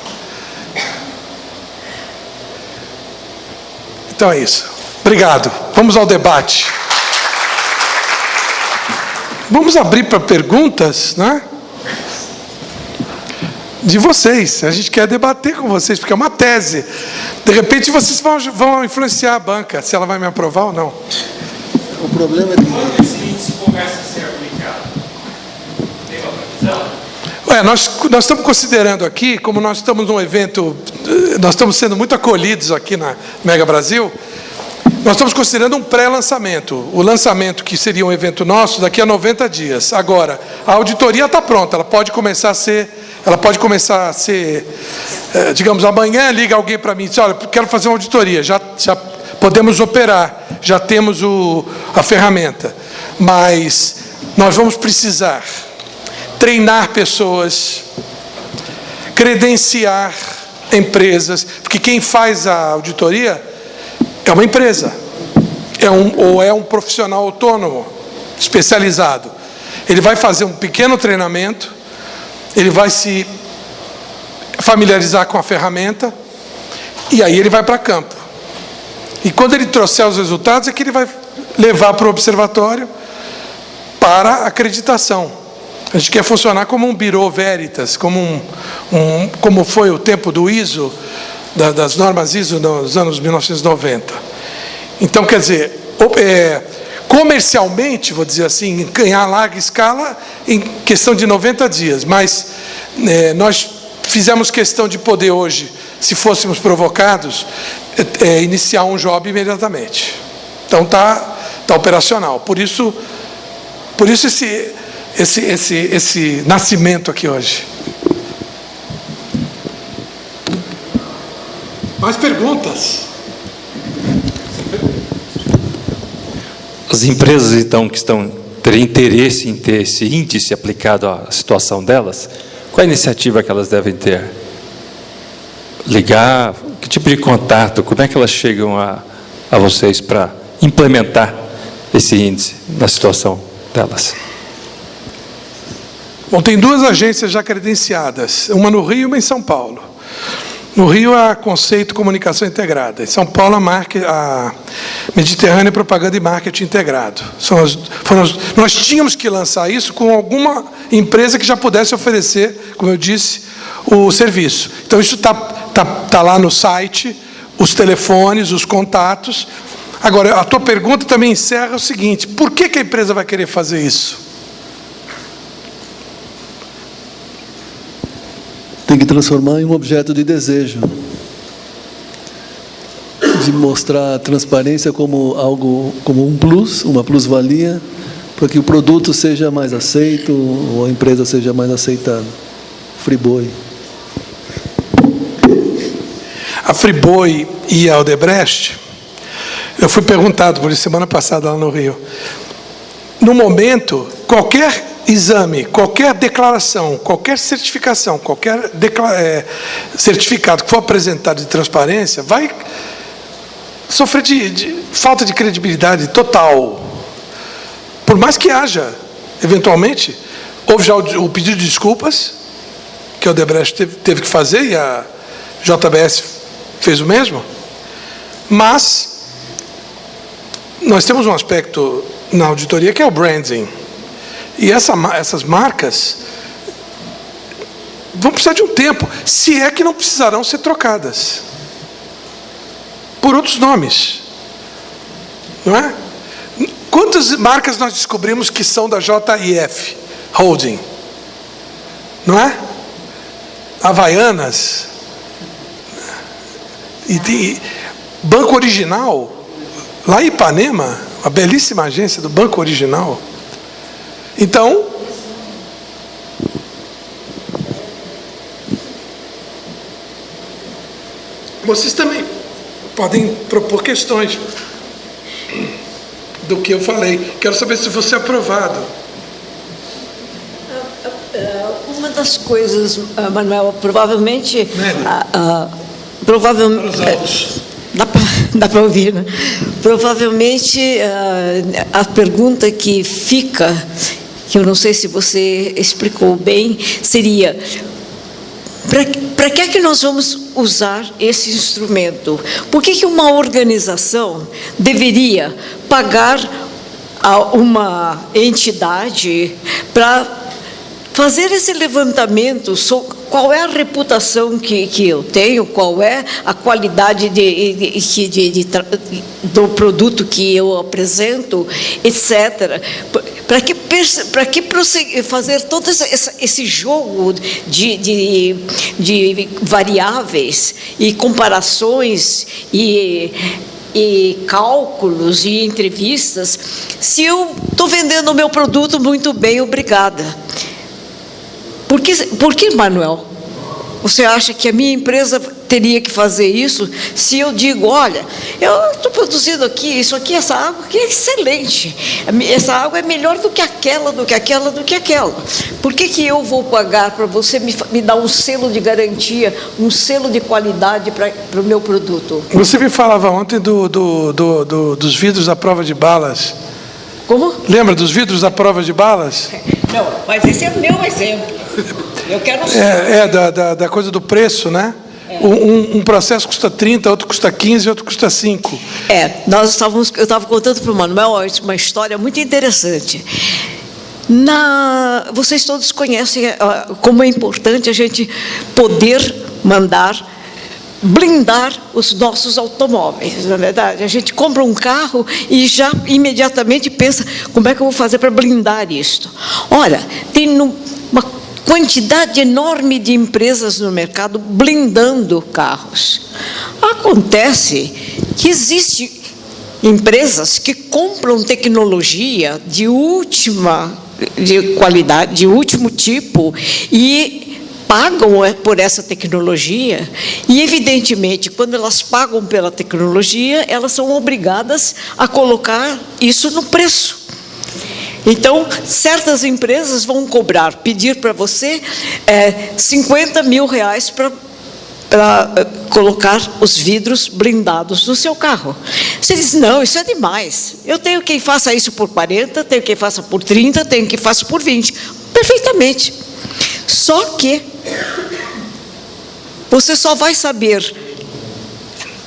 Então é isso. Obrigado. Vamos ao debate. Vamos abrir para perguntas, né? De vocês. A gente quer debater com vocês, porque é uma tese. De repente vocês vão influenciar a banca, se ela vai me aprovar ou não. O problema é que quando esse índice começa a ser aplicado, tem uma previsão? Nós estamos considerando aqui, como nós estamos num evento, nós estamos sendo muito acolhidos aqui na Mega Brasil, nós estamos considerando um pré-lançamento. O lançamento, que seria um evento nosso, daqui a 90 dias. Agora, a auditoria está pronta, ela pode começar a ser, digamos, amanhã liga alguém para mim e diz, olha, quero fazer uma auditoria, já podemos operar, já temos a ferramenta, mas nós vamos precisar treinar pessoas, credenciar empresas, porque quem faz a auditoria é uma empresa, ou é um profissional autônomo, especializado. Ele vai fazer um pequeno treinamento, ele vai se familiarizar com a ferramenta, e aí ele vai para campo. E quando ele trouxer os resultados, é que ele vai levar para o observatório para acreditação. A gente quer funcionar como um Bureau Veritas, como foi o tempo do ISO, das normas ISO nos anos 1990. Então, quer dizer, comercialmente, vou dizer assim, em larga escala, em questão de 90 dias. Mas nós fizemos questão de poder hoje, se fôssemos provocados, iniciar um job imediatamente. Então está operacional. Por isso esse nascimento aqui hoje. Mais perguntas? As empresas, então, que terem interesse em ter esse índice aplicado à situação delas, qual a iniciativa que elas devem ter? Ligar? Que tipo de contato? Como é que elas chegam a vocês para implementar esse índice na situação delas? Bom, tem 2 agências já credenciadas, uma no Rio e uma em São Paulo. No Rio, a Conceito Comunicação Integrada. Em São Paulo, a Mediterrânea Propaganda e Marketing Integrado. Nós tínhamos que lançar isso com alguma empresa que já pudesse oferecer, como eu disse, o serviço. Então, isso está lá no site, os telefones, os contatos. Agora, a tua pergunta também encerra o seguinte: por que a empresa vai querer fazer isso? Tem que transformar em um objeto de desejo, de mostrar a transparência como algo, como um plus, uma plusvalia, para que o produto seja mais aceito ou a empresa seja mais aceitada. Friboi. A Friboi e a Odebrecht, eu fui perguntado por isso semana passada lá no Rio. No momento, qualquer exame, qualquer declaração, qualquer certificação, qualquer certificado que for apresentado de transparência, vai sofrer de falta de credibilidade total. Por mais que haja, eventualmente, houve já o pedido de desculpas, que a Odebrecht teve que fazer, e a JBS fez o mesmo, mas nós temos um aspecto na auditoria que é o branding. E essas marcas vão precisar de um tempo, se é que não precisarão ser trocadas por outros nomes, não é? Quantas marcas nós descobrimos que são da JIF Holding, não é? Havaianas, e Banco Original, lá em Ipanema, a belíssima agência do Banco Original. Então, vocês também podem propor questões do que eu falei. Quero saber se você é aprovado. Uma das coisas, Manuel, provavelmente... Dá para ouvir, né? Provavelmente, a pergunta que fica, que eu não sei se você explicou bem, seria: para que é que nós vamos usar esse instrumento? Por que uma organização deveria pagar a uma entidade para fazer esse levantamento sobre qual é a reputação que eu tenho, qual é a qualidade do produto que eu apresento, etc. Para que fazer todo esse jogo de variáveis e comparações e cálculos e entrevistas, se eu estou vendendo o meu produto muito bem, obrigada. Por que, Manuel, você acha que a minha empresa teria que fazer isso se eu digo: olha, eu estou produzindo aqui, isso aqui, essa água aqui é excelente, essa água é melhor do que aquela, do que aquela, do que aquela. Por que eu vou pagar para você me dar um selo de garantia, um selo de qualidade para o meu produto? Você me falava ontem dos vidros da prova de balas. Como? Lembra dos vidros da prova de balas? Não, mas esse é o meu exemplo. Eu quero da coisa do preço, né? Um processo custa 30, outro custa 15, outro custa 5. Eu estava contando para o Manuel uma história muito interessante. Vocês todos conhecem como é importante a gente poder blindar os nossos automóveis, na verdade. A gente compra um carro e já imediatamente pensa, como é que eu vou fazer para blindar isto? Ora, tem uma quantidade enorme de empresas no mercado blindando carros. Acontece que existem empresas que compram tecnologia de qualidade, de último tipo, e pagam por essa tecnologia, e evidentemente, quando elas pagam pela tecnologia, elas são obrigadas a colocar isso no preço. Então, certas empresas vão pedir para você 50 mil reais para colocar os vidros blindados no seu carro. Você diz, não, isso é demais. Eu tenho quem faça isso por 40, tenho quem faça por 30, tenho quem faça por 20. Perfeitamente. Só que você só vai saber,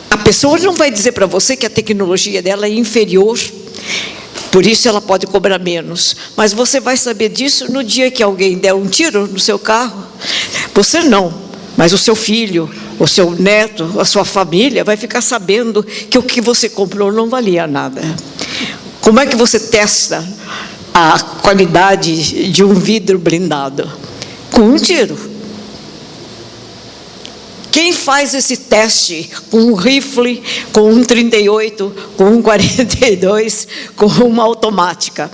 a pessoa não vai dizer para você que a tecnologia dela é inferior, por isso ela pode cobrar menos, mas você vai saber disso no dia que alguém der um tiro no seu carro. Você não, mas o seu filho, o seu neto, a sua família vai ficar sabendo que o que você comprou não valia nada. Como é que você testa a qualidade de um vidro blindado? Com um tiro. Quem faz esse teste com um rifle, com um 38, com um 42, com uma automática?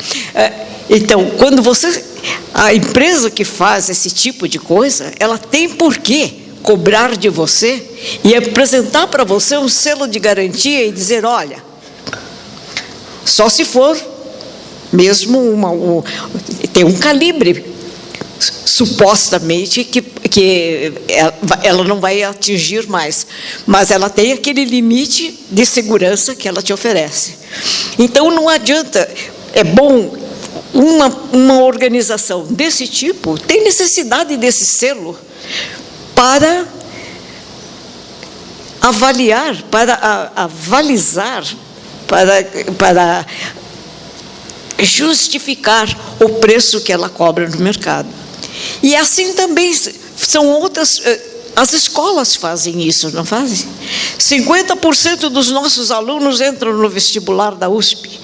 Então, quando a empresa que faz esse tipo de coisa, ela tem por quê cobrar de você e apresentar para você um selo de garantia e dizer, olha, só se for mesmo tem um calibre, supostamente, que ela não vai atingir mais, mas ela tem aquele limite de segurança que ela te oferece. Então, não adianta, é bom, uma organização desse tipo tem necessidade desse selo para avaliar, para avalizar, para justificar o preço que ela cobra no mercado. E assim também são outras, as escolas fazem isso, não fazem? 50% dos nossos alunos entram no vestibular da USP.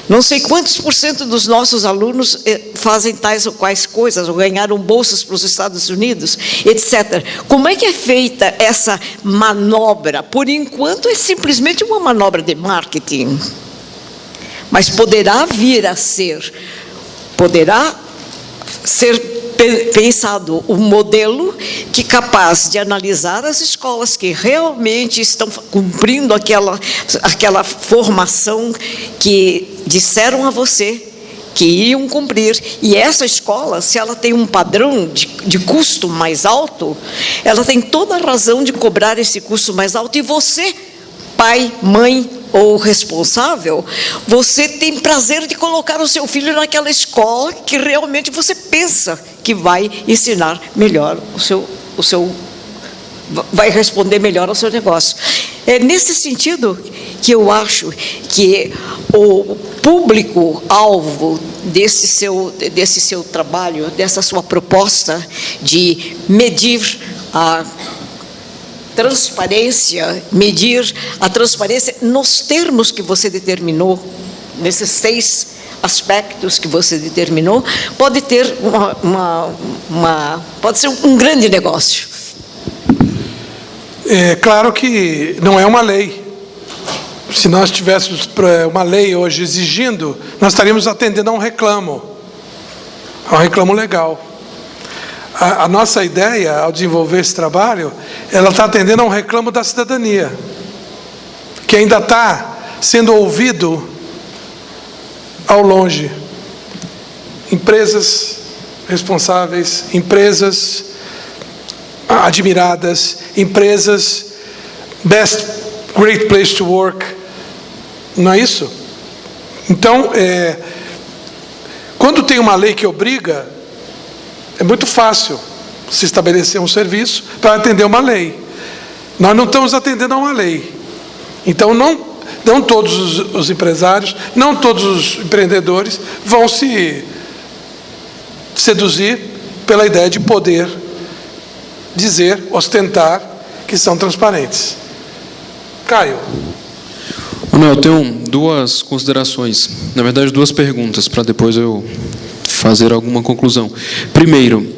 Não sei quantos por cento dos nossos alunos fazem tais ou quais coisas, ou ganharam bolsas para os Estados Unidos, etc. Como é que é feita essa manobra? Por enquanto é simplesmente uma manobra de marketing. Mas poderá ser pensado um modelo que é capaz de analisar as escolas que realmente estão cumprindo aquela formação que disseram a você que iriam cumprir, e essa escola, se ela tem um padrão de custo mais alto, ela tem toda a razão de cobrar esse custo mais alto, e você, pai, mãe ou responsável, você tem prazer de colocar o seu filho naquela escola que realmente você pensa que vai ensinar melhor vai responder melhor ao seu negócio. É nesse sentido que eu acho que o público-alvo desse seu trabalho, dessa sua proposta de medir a transparência, nos termos que você determinou, nesses 6 aspectos que você determinou, pode ter pode ser um grande negócio. É claro que não é uma lei. Se nós tivéssemos uma lei hoje exigindo, nós estaríamos atendendo a um reclamo legal. A nossa ideia, ao desenvolver esse trabalho, ela está atendendo a um reclamo da cidadania, que ainda está sendo ouvido ao longe. Empresas responsáveis, empresas admiradas, empresas great place to work, não é isso? Então, quando tem uma lei que obriga, é muito fácil se estabelecer um serviço para atender uma lei. Nós não estamos atendendo a uma lei. Então, não todos os empresários, não todos os empreendedores vão se seduzir pela ideia de poder dizer, ostentar que são transparentes. Caio. Não, eu tenho duas considerações, na verdade 2 perguntas, para depois eu fazer alguma conclusão. Primeiro,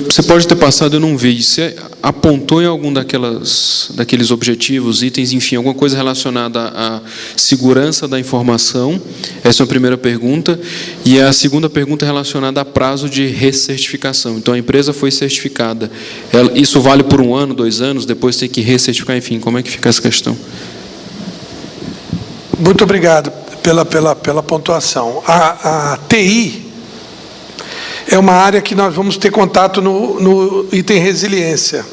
você pode ter passado, eu não vi, você apontou em algum daqueles objetivos, itens, enfim, alguma coisa relacionada à segurança da informação? Essa é a primeira pergunta. E a segunda pergunta é relacionada a prazo de recertificação. Então, a empresa foi certificada. Isso vale por 1 ano, 2 anos, depois tem que recertificar, enfim, como é que fica essa questão? Muito obrigado pela pontuação. A TI é uma área que nós vamos ter contato no item resiliência.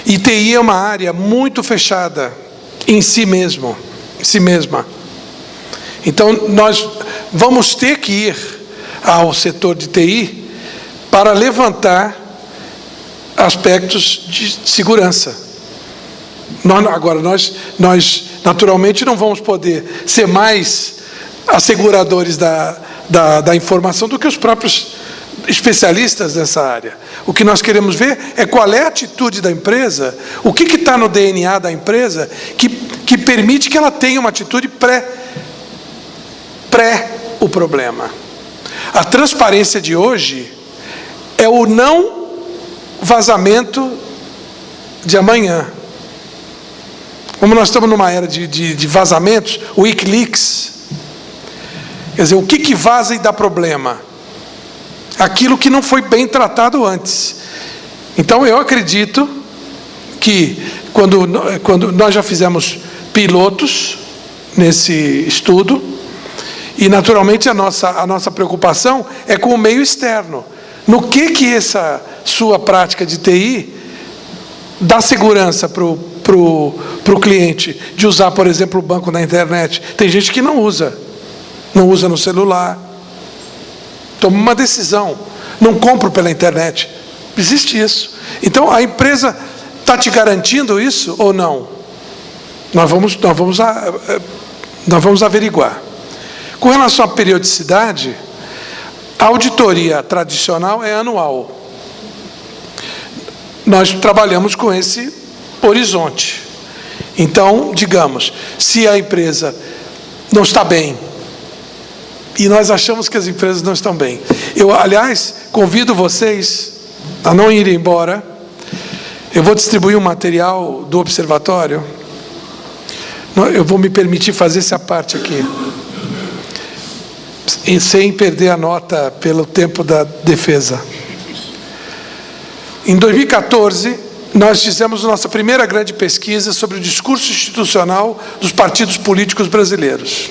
E TI é uma área muito fechada em si mesma. Então, nós vamos ter que ir ao setor de TI para levantar aspectos de segurança. Nós naturalmente não vamos poder ser mais asseguradores da informação do que os próprios especialistas nessa área. O que nós queremos ver é qual é a atitude da empresa, o que está no DNA da empresa que permite que ela tenha uma atitude pré o problema. A transparência de hoje é o não vazamento de amanhã. Como nós estamos numa era de vazamentos, o Wikileaks, quer dizer, o que vaza e dá problema? Aquilo que não foi bem tratado antes. Então, eu acredito que, quando nós já fizemos pilotos nesse estudo, e, naturalmente, a nossa preocupação é com o meio externo. No que essa sua prática de TI dá segurança para o cliente de usar, por exemplo, o banco na internet? Tem gente que não usa no celular. Toma uma decisão, não compro pela internet. Existe isso. Então, a empresa está te garantindo isso ou não? Nós vamos averiguar. Com relação à periodicidade, a auditoria tradicional é anual. Nós trabalhamos com esse horizonte. Então, digamos, se a empresa não está bem, e nós achamos que as empresas não estão bem. Eu, aliás, convido vocês a não irem embora. Eu vou distribuir um material do observatório. Eu vou me permitir fazer essa parte aqui, sem perder a nota pelo tempo da defesa. Em 2014, nós fizemos nossa primeira grande pesquisa sobre o discurso institucional dos partidos políticos brasileiros.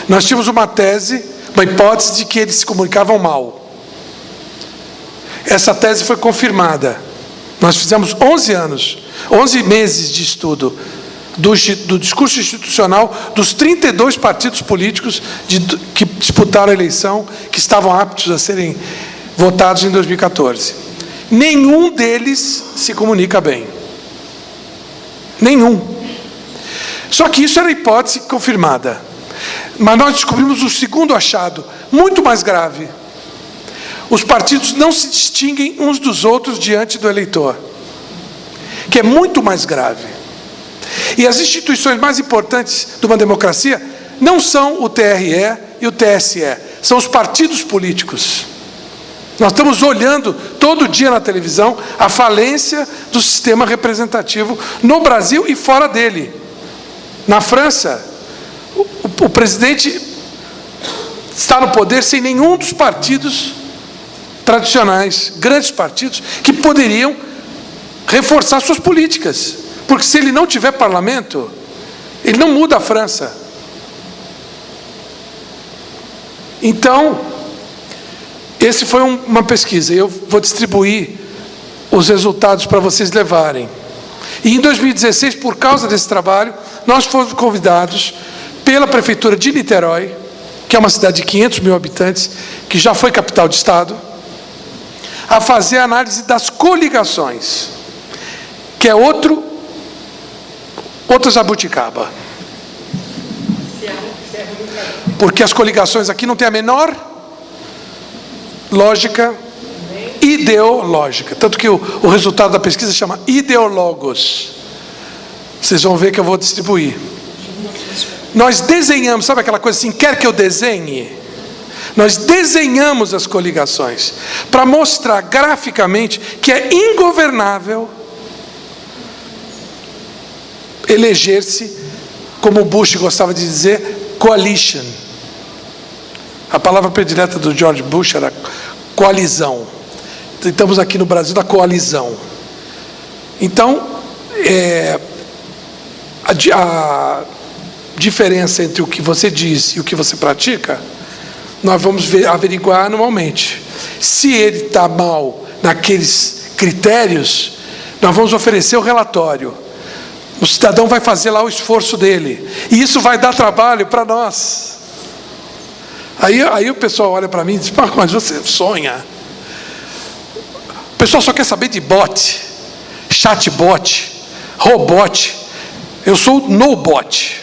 Nós tínhamos uma hipótese de que eles se comunicavam mal. Essa tese foi confirmada. Nós fizemos 11 meses de estudo do discurso institucional dos 32 partidos políticos que disputaram a eleição, que estavam aptos a serem votados em 2014. Nenhum deles se comunica bem. Nenhum. Só que isso era hipótese confirmada. Mas nós descobrimos o segundo achado, muito mais grave. Os partidos não se distinguem uns dos outros diante do eleitor, que é muito mais grave. E as instituições mais importantes de uma democracia não são o TRE e o TSE, são os partidos políticos. Nós estamos olhando todo dia na televisão a falência do sistema representativo no Brasil e fora dele. Na França, o presidente está no poder sem nenhum dos partidos tradicionais, grandes partidos, que poderiam reforçar suas políticas. Porque se ele não tiver parlamento, ele não muda a França. Então, esse foi uma pesquisa. Eu vou distribuir os resultados para vocês levarem. E em 2016, por causa desse trabalho, nós fomos convidados pela Prefeitura de Niterói, que é uma cidade de 500 mil habitantes, que já foi capital de Estado, a fazer a análise das coligações. que é outra jabuticaba. Porque as coligações aqui não têm a menor lógica ideológica. Tanto que o resultado da pesquisa chama ideologos. Vocês vão ver que eu vou distribuir. Nós desenhamos, sabe aquela coisa assim, quer que eu desenhe? Nós desenhamos as coligações para mostrar graficamente que é ingovernável eleger-se, como o Bush gostava de dizer, coalition. A palavra predileta do George Bush era coalizão. Estamos aqui no Brasil da coalizão. Então, a diferença entre o que você diz e o que você pratica, nós vamos averiguar anualmente. Se ele está mal naqueles critérios, nós vamos oferecer o relatório. O cidadão vai fazer lá o esforço dele. E isso vai dar trabalho para nós. Aí o pessoal olha para mim e diz, mas você sonha. O pessoal só quer saber de bot, chatbot, robot. Eu sou no bot.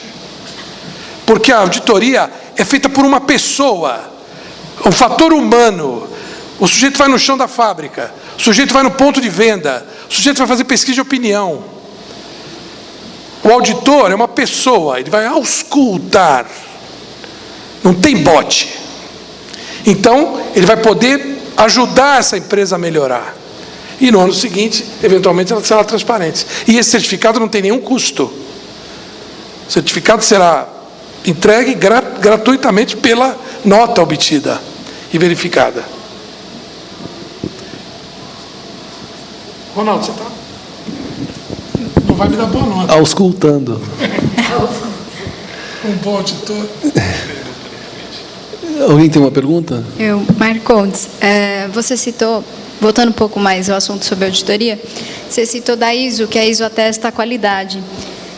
Porque a auditoria é feita por uma pessoa. O fator humano. O sujeito vai no chão da fábrica. O sujeito vai no ponto de venda. O sujeito vai fazer pesquisa de opinião. O auditor é uma pessoa. Ele vai auscultar. Não tem bot. Então, ele vai poder ajudar essa empresa a melhorar. E no ano seguinte, eventualmente, ela será transparente. E esse certificado não tem nenhum custo. O certificado será entregue gratuitamente pela nota obtida e verificada. Ronaldo, você está? Não vai me dar boa nota. Auscultando. Um bom auditor. Alguém tem uma pergunta? Marcondes, você citou, voltando um pouco mais ao assunto sobre auditoria, você citou da ISO, que a ISO atesta a qualidade.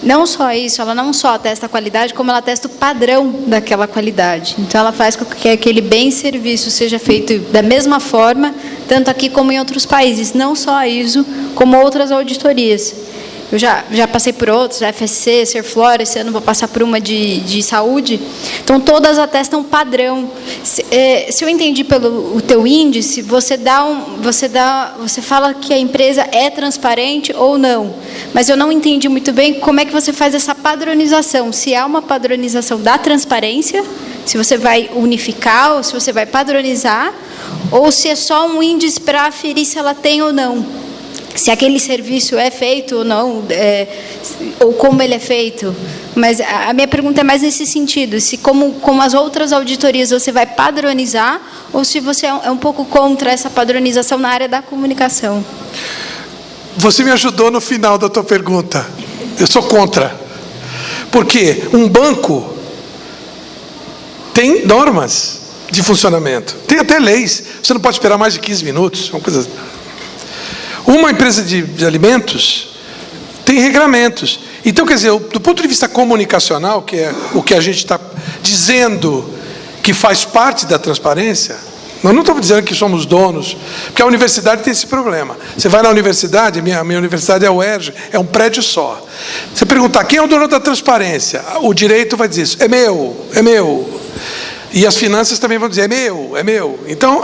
Não só isso, ela não só atesta a qualidade, como ela atesta o padrão daquela qualidade. Então, ela faz com que aquele bem e serviço seja feito da mesma forma, tanto aqui como em outros países, não só a ISO, como outras auditorias. Eu já passei por outros, FSC, Serflora, esse ano vou passar por uma de saúde. Então, todas atestam padrão. Se eu entendi pelo teu índice, você fala que a empresa é transparente ou não. Mas eu não entendi muito bem como é que você faz essa padronização. Se há uma padronização da transparência, se você vai unificar ou se você vai padronizar, ou se é só um índice para aferir se ela tem ou não. Se aquele serviço é feito ou não, ou como ele é feito. Mas a minha pergunta é mais nesse sentido, se como as outras auditorias você vai padronizar, ou se você é um pouco contra essa padronização na área da comunicação. Você me ajudou no final da tua pergunta. Eu sou contra. Porque um banco tem normas de funcionamento. Tem até leis. Você não pode esperar mais de 15 minutos. Uma coisa... Uma empresa de alimentos tem regramentos. Então, quer dizer, do ponto de vista comunicacional, que é o que a gente está dizendo que faz parte da transparência, nós não estamos dizendo que somos donos, porque a universidade tem esse problema. Você vai na universidade, a minha universidade é a UERJ, é um prédio só. Você perguntar quem é o dono da transparência, o direito vai dizer isso, é meu, é meu. E as finanças também vão dizer, é meu, é meu. Então,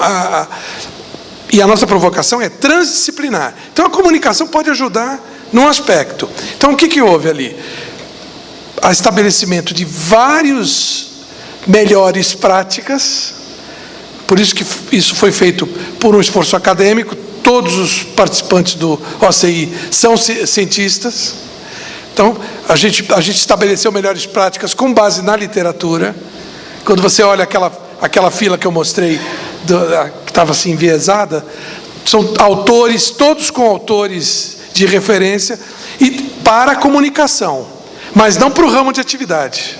e a nossa provocação é transdisciplinar. Então, a comunicação pode ajudar num aspecto. Então, o que houve ali? O estabelecimento de vários melhores práticas. Por isso que isso foi feito por um esforço acadêmico. Todos os participantes do OCI são cientistas. Então, a gente estabeleceu melhores práticas com base na literatura. Quando você olha aquela fila que eu mostrei, que estava assim enviesada, são autores, todos com autores de referência, e para a comunicação, mas não para o ramo de atividade.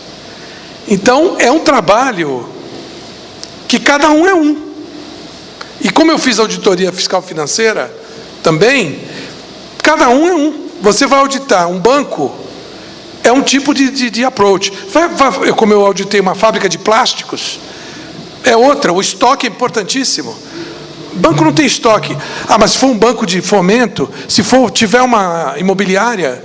Então, é um trabalho que cada um é um. E como eu fiz auditoria fiscal financeira também, cada um é um. Você vai auditar um banco, é um tipo de approach. Como eu auditei uma fábrica de plásticos, é outra. O estoque é importantíssimo. banco não tem estoque. Ah, mas se for um banco de fomento, tiver uma imobiliária,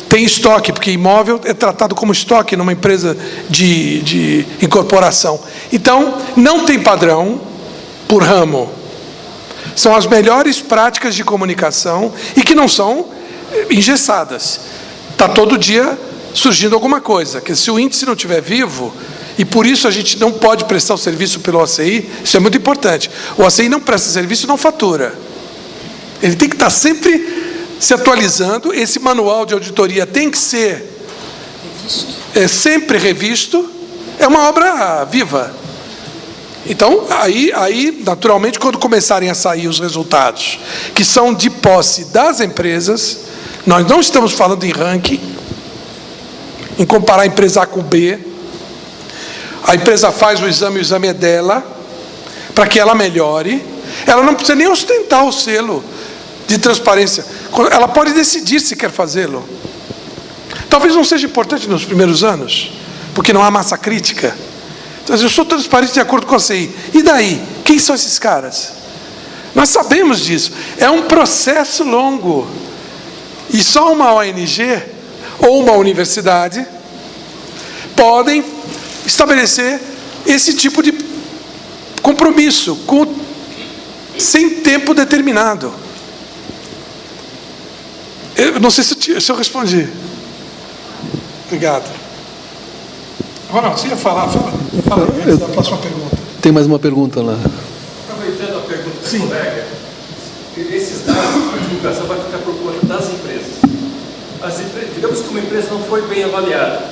tem estoque, porque imóvel é tratado como estoque numa empresa de incorporação. Então, não tem padrão por ramo. São as melhores práticas de comunicação e que não são engessadas. Está todo dia surgindo alguma coisa. Que se o índice não estiver vivo, e por isso a gente não pode prestar o serviço pelo OCI, isso é muito importante. O OCI não presta serviço e não fatura. Ele tem que estar sempre se atualizando. Esse manual de auditoria tem que ser sempre revisto. É uma obra viva. Então, aí, naturalmente, quando começarem a sair os resultados, que são de posse das empresas, nós não estamos falando em ranking, em comparar a empresa A com B. A empresa faz o exame é dela, para que ela melhore. Ela não precisa nem ostentar o selo de transparência. Ela pode decidir se quer fazê-lo. Talvez não seja importante nos primeiros anos, porque não há massa crítica. Então, eu sou transparente de acordo com a CI. E daí? Quem são esses caras? Nós sabemos disso. É um processo longo. E só uma ONG ou uma universidade podem estabelecer esse tipo de compromisso, sem tempo determinado. Eu não sei se eu respondi. Obrigado. Ronaldo, você ia falar? Fala aí, da próxima pergunta. Tem mais uma pergunta lá. Aproveitando a pergunta do colega, esses dados, a divulgação vai ficar por conta das empresas. Digamos que uma empresa não foi bem avaliada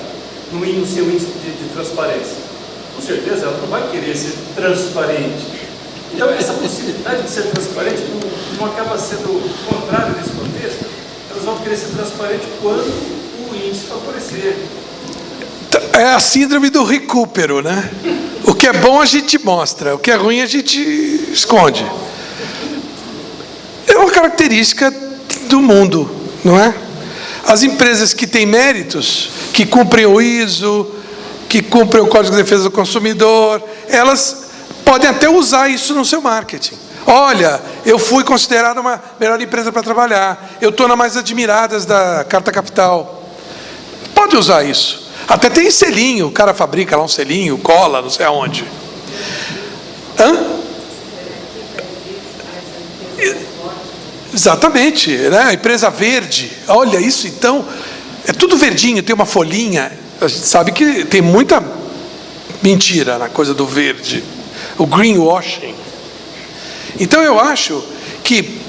no seu índice de transparência. Com certeza, ela não vai querer ser transparente. Então, essa possibilidade de ser transparente não acaba sendo contrário nesse contexto. Elas vão querer ser transparentes quando o índice favorecer. É a síndrome do recupero, né? O que é bom a gente mostra, o que é ruim a gente esconde. É uma característica do mundo, não é? As empresas que têm méritos, que cumprem o ISO, que cumprem o Código de Defesa do Consumidor, elas podem até usar isso no seu marketing. Olha, eu fui considerada uma melhor empresa para trabalhar, eu estou na mais admiradas da Carta Capital. Pode usar isso. Até tem selinho, o cara fabrica lá um selinho, cola, não sei aonde. Exatamente, né? A empresa verde. Olha isso, então, é tudo verdinho, tem uma folhinha. A gente sabe que tem muita mentira na coisa do verde, o greenwashing. Então eu acho que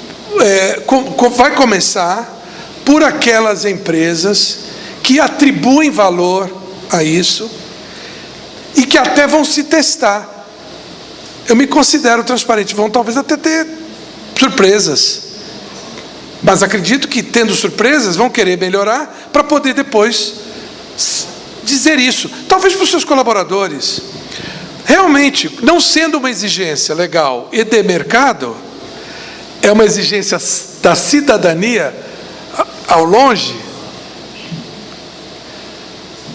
vai começar por aquelas empresas que atribuem valor a isso e que até vão se testar. Eu me considero transparente, vão talvez até ter surpresas, mas acredito que, tendo surpresas, vão querer melhorar para poder depois dizer isso, talvez para os seus colaboradores. Realmente, não sendo uma exigência legal e de mercado, é uma exigência da cidadania ao longe,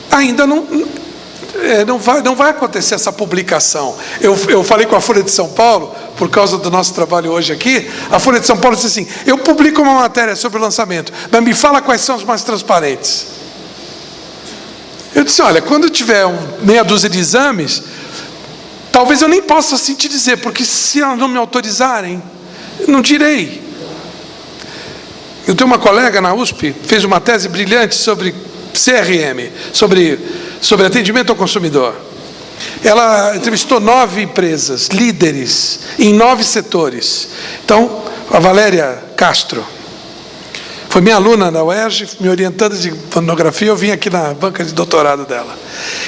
ainda não vai acontecer essa publicação. Eu falei com a Folha de São Paulo, por causa do nosso trabalho hoje aqui. A Folha de São Paulo disse assim: eu publico uma matéria sobre o lançamento, mas me fala quais são os mais transparentes. Eu disse: olha, quando tiver meia dúzia de exames, talvez eu nem possa assim te dizer, porque se elas não me autorizarem, eu não direi. Eu tenho uma colega na USP, fez uma tese brilhante sobre CRM, sobre atendimento ao consumidor. Ela entrevistou 9 empresas, líderes, em 9 setores. Então, a Valéria Castro foi minha aluna na UERJ, me orientando de fonografia, eu vim aqui na banca de doutorado dela.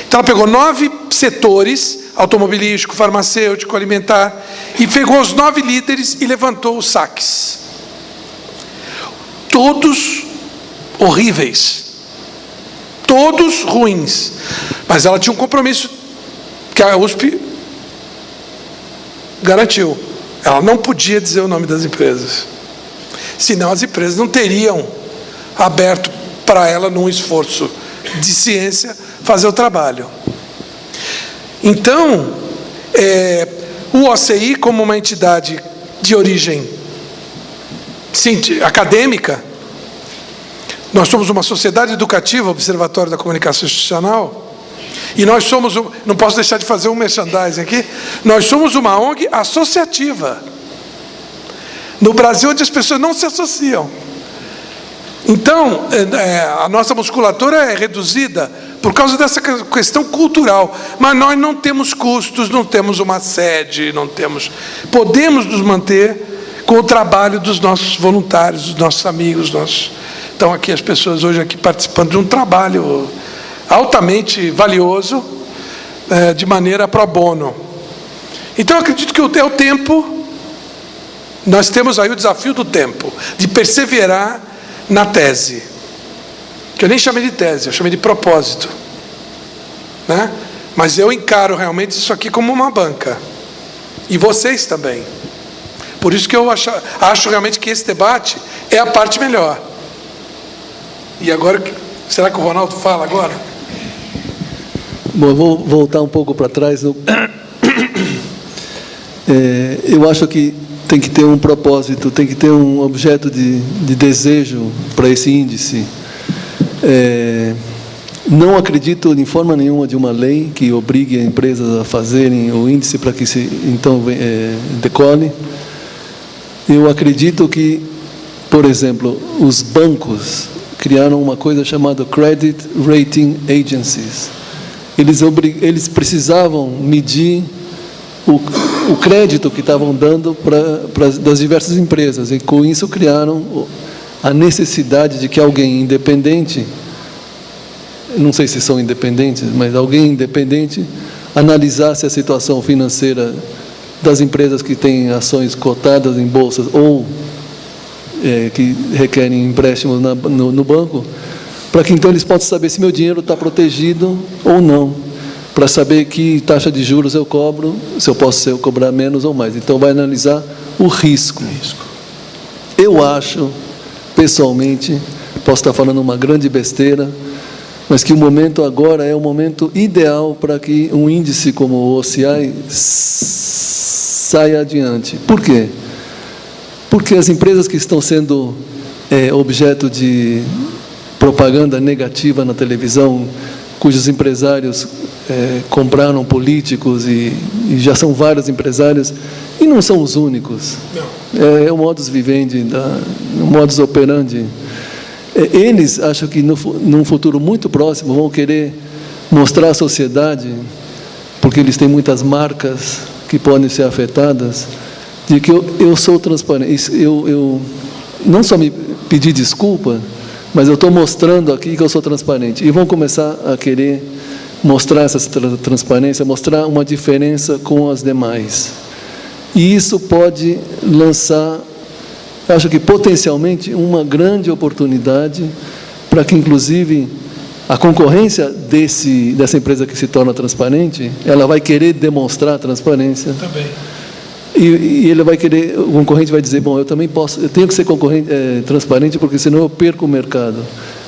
Então, ela pegou 9 setores, automobilístico, farmacêutico, alimentar, e pegou os 9 líderes e levantou os saques. Todos horríveis. Todos ruins. Mas ela tinha um compromisso que a USP garantiu. Ela não podia dizer o nome das empresas. Senão as empresas não teriam aberto para ela, num esforço de ciência, fazer o trabalho. Então, o OCI, como uma entidade de origem acadêmica. Nós somos uma sociedade educativa, Observatório da Comunicação Institucional, e nós somos, não posso deixar de fazer um merchandising aqui, nós somos uma ONG associativa. No Brasil, onde as pessoas não se associam. Então, a nossa musculatura é reduzida por causa dessa questão cultural. Mas nós não temos custos, não temos uma sede, podemos nos manter com o trabalho dos nossos voluntários, dos nossos amigos. Estão aqui as pessoas hoje aqui participando de um trabalho altamente valioso, de maneira pro bono. Então, eu acredito que é o tempo, nós temos aí o desafio do tempo, de perseverar na tese, que eu nem chamei de tese, eu chamei de propósito, né? Mas eu encaro realmente isso aqui como uma banca, e vocês também. Por isso que eu acho realmente que esse debate é a parte melhor. E agora, será que o Ronaldo fala agora? Bom, eu vou voltar um pouco para trás. Eu acho que tem que ter um propósito, tem que ter um objeto de desejo para esse índice. Não acredito em forma nenhuma de uma lei que obrigue as empresas a fazerem o índice para que então decole. Eu acredito que, por exemplo, os bancos criaram uma coisa chamada Credit Rating Agencies. Eles precisavam medir o crédito que estavam dando das diversas empresas, e com isso criaram a necessidade de que alguém independente, não sei se são independentes, mas alguém independente analisasse a situação financeira das empresas que têm ações cotadas em bolsas ou que requerem empréstimos no banco, para que então eles possam saber se meu dinheiro está protegido ou não, para saber que taxa de juros eu cobro, se eu posso cobrar menos ou mais. Então, vai analisar o risco. Eu acho, pessoalmente, posso estar falando uma grande besteira, mas que o momento agora é o momento ideal para que um índice como o OCI saia adiante. Por quê? Porque as empresas que estão sendo objeto de propaganda negativa na televisão, cujos empresários compraram políticos e já são vários empresários, e não são os únicos. É o modus vivendi, o modus operandi. Eles acham que num futuro muito próximo vão querer mostrar à sociedade, porque eles têm muitas marcas que podem ser afetadas, de que eu sou transparente. Eu não só me pedir desculpa, mas eu estou mostrando aqui que eu sou transparente. E vão começar a querer mostrar essa transparência, mostrar uma diferença com as demais. E isso pode lançar, acho que potencialmente, uma grande oportunidade para que, inclusive, a concorrência dessa empresa que se torna transparente, ela vai querer demonstrar a transparência. Também. E ele vai querer, o concorrente vai dizer, bom, eu também posso, eu tenho que ser transparente, porque senão eu perco o mercado.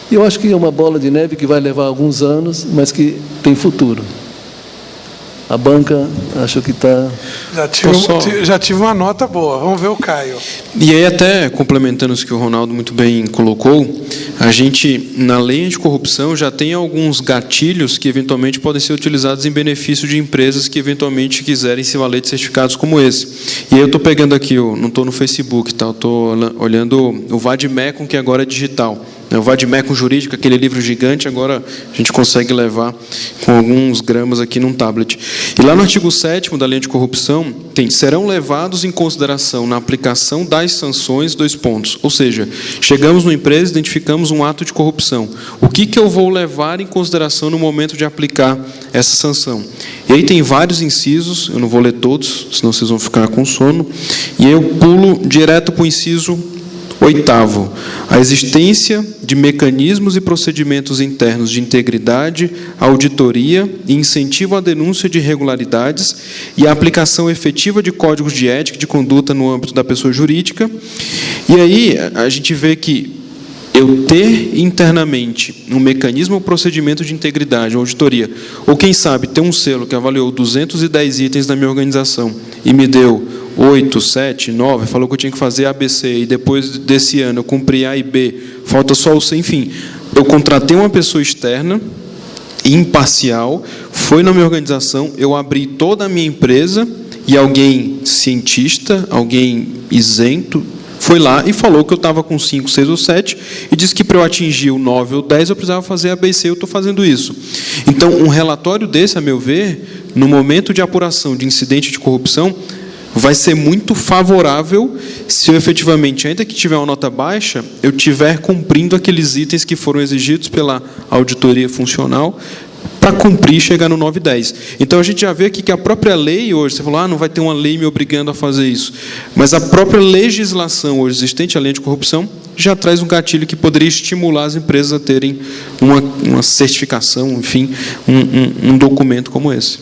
E eu acho que é uma bola de neve que vai levar alguns anos, mas que tem futuro. A banca, acho que está... Já tive uma nota boa. Vamos ver o Caio. E aí, até complementando isso que o Ronaldo muito bem colocou, a gente, na lei anticorrupção, já tem alguns gatilhos que, eventualmente, podem ser utilizados em benefício de empresas que, eventualmente, quiserem se valer de certificados como esse. E aí eu estou pegando aqui, não estou no Facebook, tá? Eu estou olhando o Vadmecum, que agora é digital. O Vadmecum Jurídico, aquele livro gigante, agora a gente consegue levar com alguns gramas aqui num tablet. E lá no artigo 7º da lei anticorrupção, serão levados em consideração na aplicação das sanções, 2 pontos. Ou seja, chegamos numa empresa, identificamos um ato de corrupção. O que eu vou levar em consideração no momento de aplicar essa sanção? E aí tem vários incisos, eu não vou ler todos, senão vocês vão ficar com sono. E aí eu pulo direto para o inciso 8º, a existência de mecanismos e procedimentos internos de integridade, auditoria e incentivo à denúncia de irregularidades e a aplicação efetiva de códigos de ética e de conduta no âmbito da pessoa jurídica. E aí a gente vê que eu ter internamente um mecanismo ou procedimento de integridade, ou auditoria, ou quem sabe ter um selo que avaliou 210 itens da minha organização e me deu 8, 7, 9, falou que eu tinha que fazer ABC, e depois desse ano eu cumpri A e B, falta só o C, enfim. Eu contratei uma pessoa externa, imparcial, foi na minha organização, eu abri toda a minha empresa, e alguém cientista, alguém isento, foi lá e falou que eu estava com 5, 6 ou 7 e disse que para eu atingir o 9 ou 10 eu precisava fazer ABC, eu estou fazendo isso. Então, um relatório desse, a meu ver, no momento de apuração de incidente de corrupção, vai ser muito favorável se eu efetivamente, ainda que tiver uma nota baixa, eu estiver cumprindo aqueles itens que foram exigidos pela auditoria funcional para cumprir e chegar no 9 e 10. Então, a gente já vê aqui que a própria lei hoje, você falou, não vai ter uma lei me obrigando a fazer isso, mas a própria legislação hoje existente, a lei de corrupção, já traz um gatilho que poderia estimular as empresas a terem uma certificação, enfim, um documento como esse.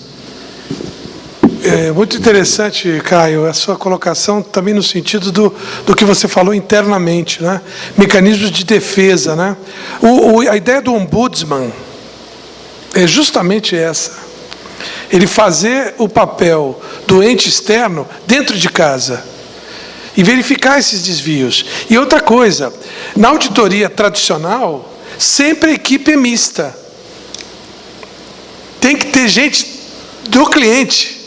É muito interessante, Caio, a sua colocação também no sentido do que você falou internamente, né? Mecanismos de defesa, né? A ideia do ombudsman é justamente essa. Ele fazer o papel do ente externo dentro de casa e verificar esses desvios. E outra coisa, na auditoria tradicional, sempre a equipe é mista. Tem que ter gente do cliente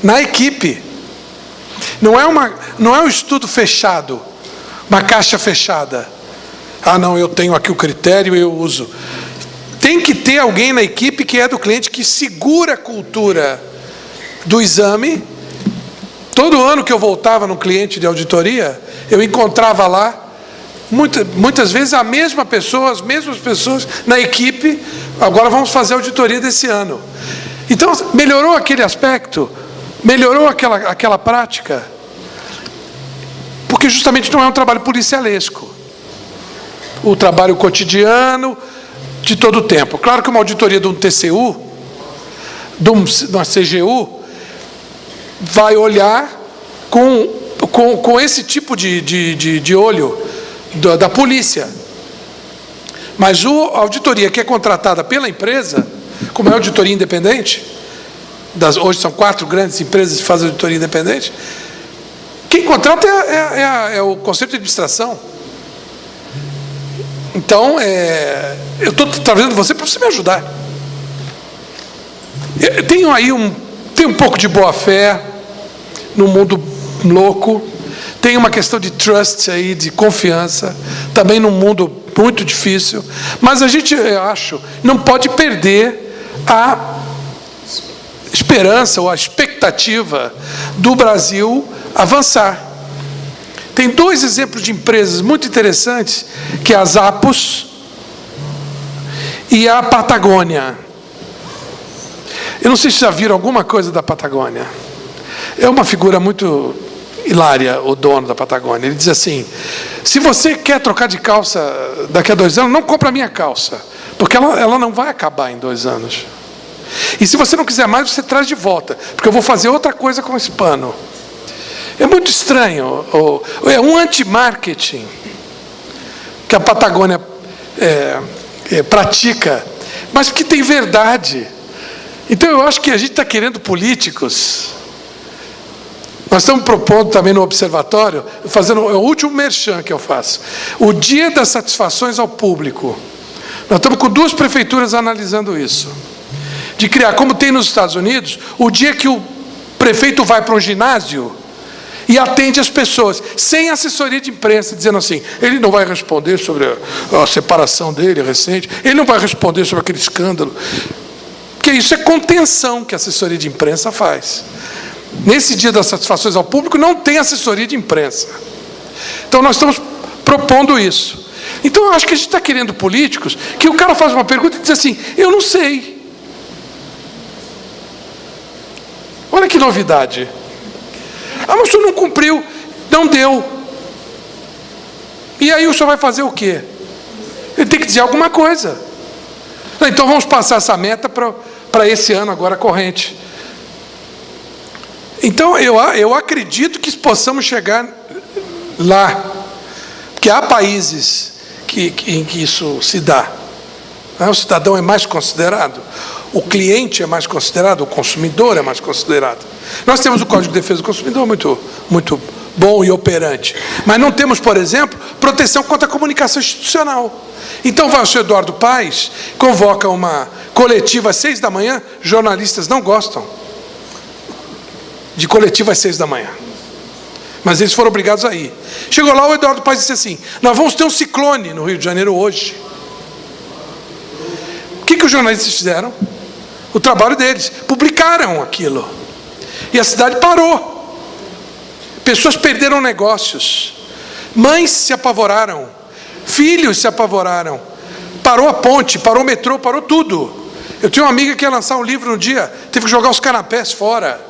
na equipe. Não é um estudo fechado, uma caixa fechada. Ah, não, eu tenho aqui o critério e eu uso. Tem que ter alguém na equipe que é do cliente, que segura a cultura do exame. Todo ano que eu voltava no cliente de auditoria, eu encontrava lá, muitas vezes, as mesmas pessoas na equipe. Agora vamos fazer a auditoria desse ano. Então, melhorou aquele aspecto, melhorou aquela prática, porque justamente não é um trabalho policialesco. O trabalho cotidiano, de todo o tempo. Claro que uma auditoria de um TCU, de uma CGU, vai olhar com esse tipo de olho da polícia. Mas a auditoria que é contratada pela empresa, como é auditoria independente, hoje são 4 grandes empresas que fazem auditoria independente, quem contrata é o Conselho de Administração. Então, eu estou trazendo você para você me ajudar. Eu tenho aí um pouco de boa-fé no mundo louco, tem uma questão de trust aí, de confiança, também num mundo muito difícil, mas a gente, eu acho, não pode perder a esperança ou a expectativa do Brasil avançar. Tem 2 exemplos de empresas muito interessantes, que é a Zappos e a Patagônia. Eu não sei se já viram alguma coisa da Patagônia. É uma figura muito hilária, o dono da Patagônia. Ele diz assim, se você quer trocar de calça daqui a 2 anos, não compra a minha calça, porque ela não vai acabar em 2 anos. E se você não quiser mais, você traz de volta, porque eu vou fazer outra coisa com esse pano. É muito estranho, é um anti-marketing que a Patagônia pratica, mas que tem verdade. Então eu acho que a gente está querendo políticos. Nós estamos propondo também no observatório, fazendo o último merchan que eu faço, o Dia das Satisfações ao Público. Nós estamos com 2 prefeituras analisando isso, de criar, como tem nos Estados Unidos, o dia que o prefeito vai para um ginásio e atende as pessoas, sem assessoria de imprensa, dizendo assim, ele não vai responder sobre a separação dele recente, ele não vai responder sobre aquele escândalo, porque isso é contenção que a assessoria de imprensa faz. Nesse Dia das Satisfações ao Público não tem assessoria de imprensa. Então nós estamos propondo isso. Então eu acho que a gente está querendo políticos que o cara faz uma pergunta e diz assim, eu não sei. Olha que novidade. Ah, mas o senhor não cumpriu, não deu. E aí o senhor vai fazer o quê? Ele tem que dizer alguma coisa. Então vamos passar essa meta para esse ano agora corrente. Então eu acredito que possamos chegar lá. Porque há países em que isso se dá. O cidadão é mais considerado. o cliente é mais considerado, o consumidor é mais considerado. Nós temos o Código de Defesa do Consumidor muito bom e operante, mas não temos, por exemplo, proteção contra a comunicação institucional. Então vai o senhor Eduardo Paes, convoca uma coletiva às 6 da manhã, jornalistas não gostam de coletiva às 6 da manhã. Mas eles foram obrigados a ir. Chegou lá, o Eduardo Paes disse assim: nós vamos ter um ciclone no Rio de Janeiro hoje. O que os jornalistas fizeram? O trabalho deles. Publicaram aquilo. E a cidade parou. Pessoas perderam negócios. Mães se apavoraram. Filhos se apavoraram. Parou a ponte, parou o metrô, parou tudo. Eu tinha uma amiga que ia lançar um livro um dia, teve que jogar os canapés fora.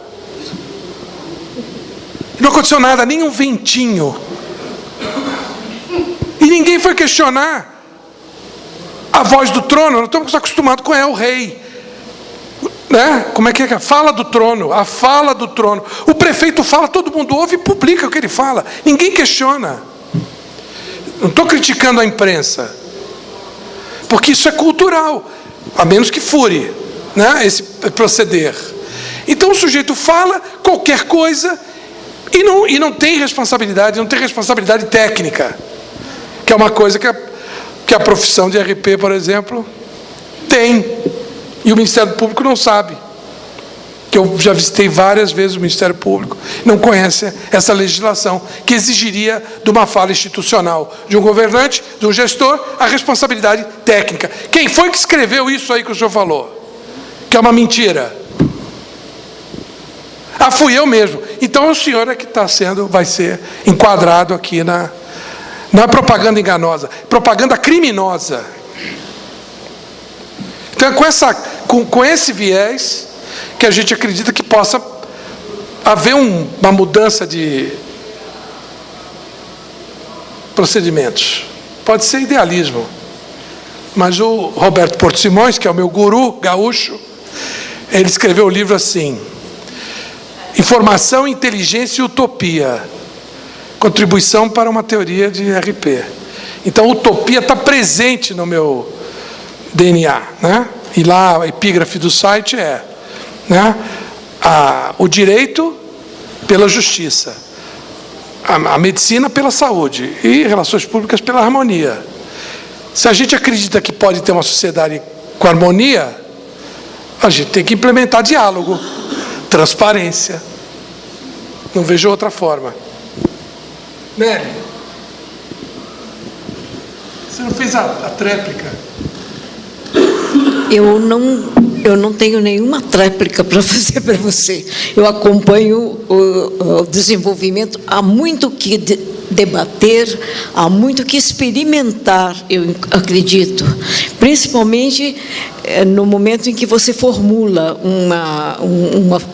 Não aconteceu nada, nem um ventinho. E ninguém foi questionar a voz do trono. Nós estamos acostumados com o rei. Né? Como é que é? Fala do trono, a fala do trono. O prefeito fala, todo mundo ouve e publica o que ele fala. Ninguém questiona. Não estou criticando a imprensa, porque isso é cultural, a menos que fure, né, esse proceder. Então o sujeito fala qualquer coisa e não tem responsabilidade, não tem responsabilidade técnica, que é uma coisa que a profissão de RP, por exemplo, tem, e o Ministério Público não sabe. Que eu já visitei várias vezes o Ministério Público, não conhece essa legislação, que exigiria de uma fala institucional, de um governante, de um gestor, a responsabilidade técnica. Quem foi que escreveu isso aí que o senhor falou? Que é uma mentira. Ah, fui eu mesmo. Então o senhor é que vai ser enquadrado aqui não é propaganda enganosa, propaganda criminosa. Então é com esse viés que a gente acredita que possa haver uma mudança de procedimentos. Pode ser idealismo, mas o Roberto Porto Simões, que é o meu guru gaúcho, ele escreveu o livro assim: Informação, Inteligência e Utopia, contribuição para uma teoria de RP. Então, utopia está presente no meu DNA, né? E lá a epígrafe do site é, né, o direito pela justiça, a medicina pela saúde e relações públicas pela harmonia. Se a gente acredita que pode ter uma sociedade com harmonia, a gente tem que implementar diálogo, transparência. Não vejo outra forma. Nelly, você não fez a tréplica? Eu não tenho nenhuma tréplica para fazer para você. Eu acompanho o desenvolvimento. Há muito que debater, há muito que experimentar, eu acredito. Principalmente no momento em que você formula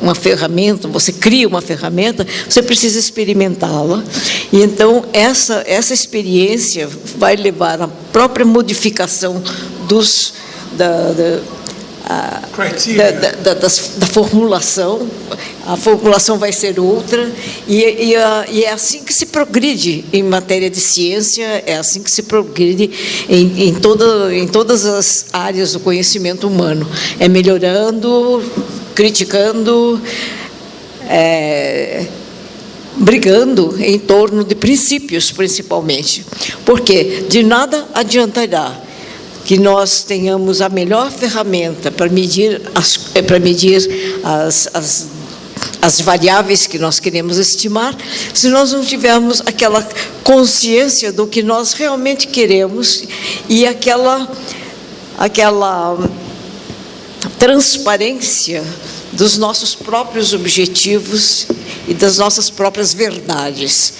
uma ferramenta, você cria uma ferramenta, você precisa experimentá-la. E então essa experiência vai levar à própria modificação da formulação. A formulação vai ser outra, e é assim que se progride em matéria de ciência, é assim que se progride em todas as áreas do conhecimento humano. É melhorando, criticando, brigando em torno de princípios, principalmente. Porque de nada adiantará que nós tenhamos a melhor ferramenta para medir as variáveis que nós queremos estimar, se nós não tivermos aquela consciência do que nós realmente queremos e aquela transparência dos nossos próprios objetivos e das nossas próprias verdades.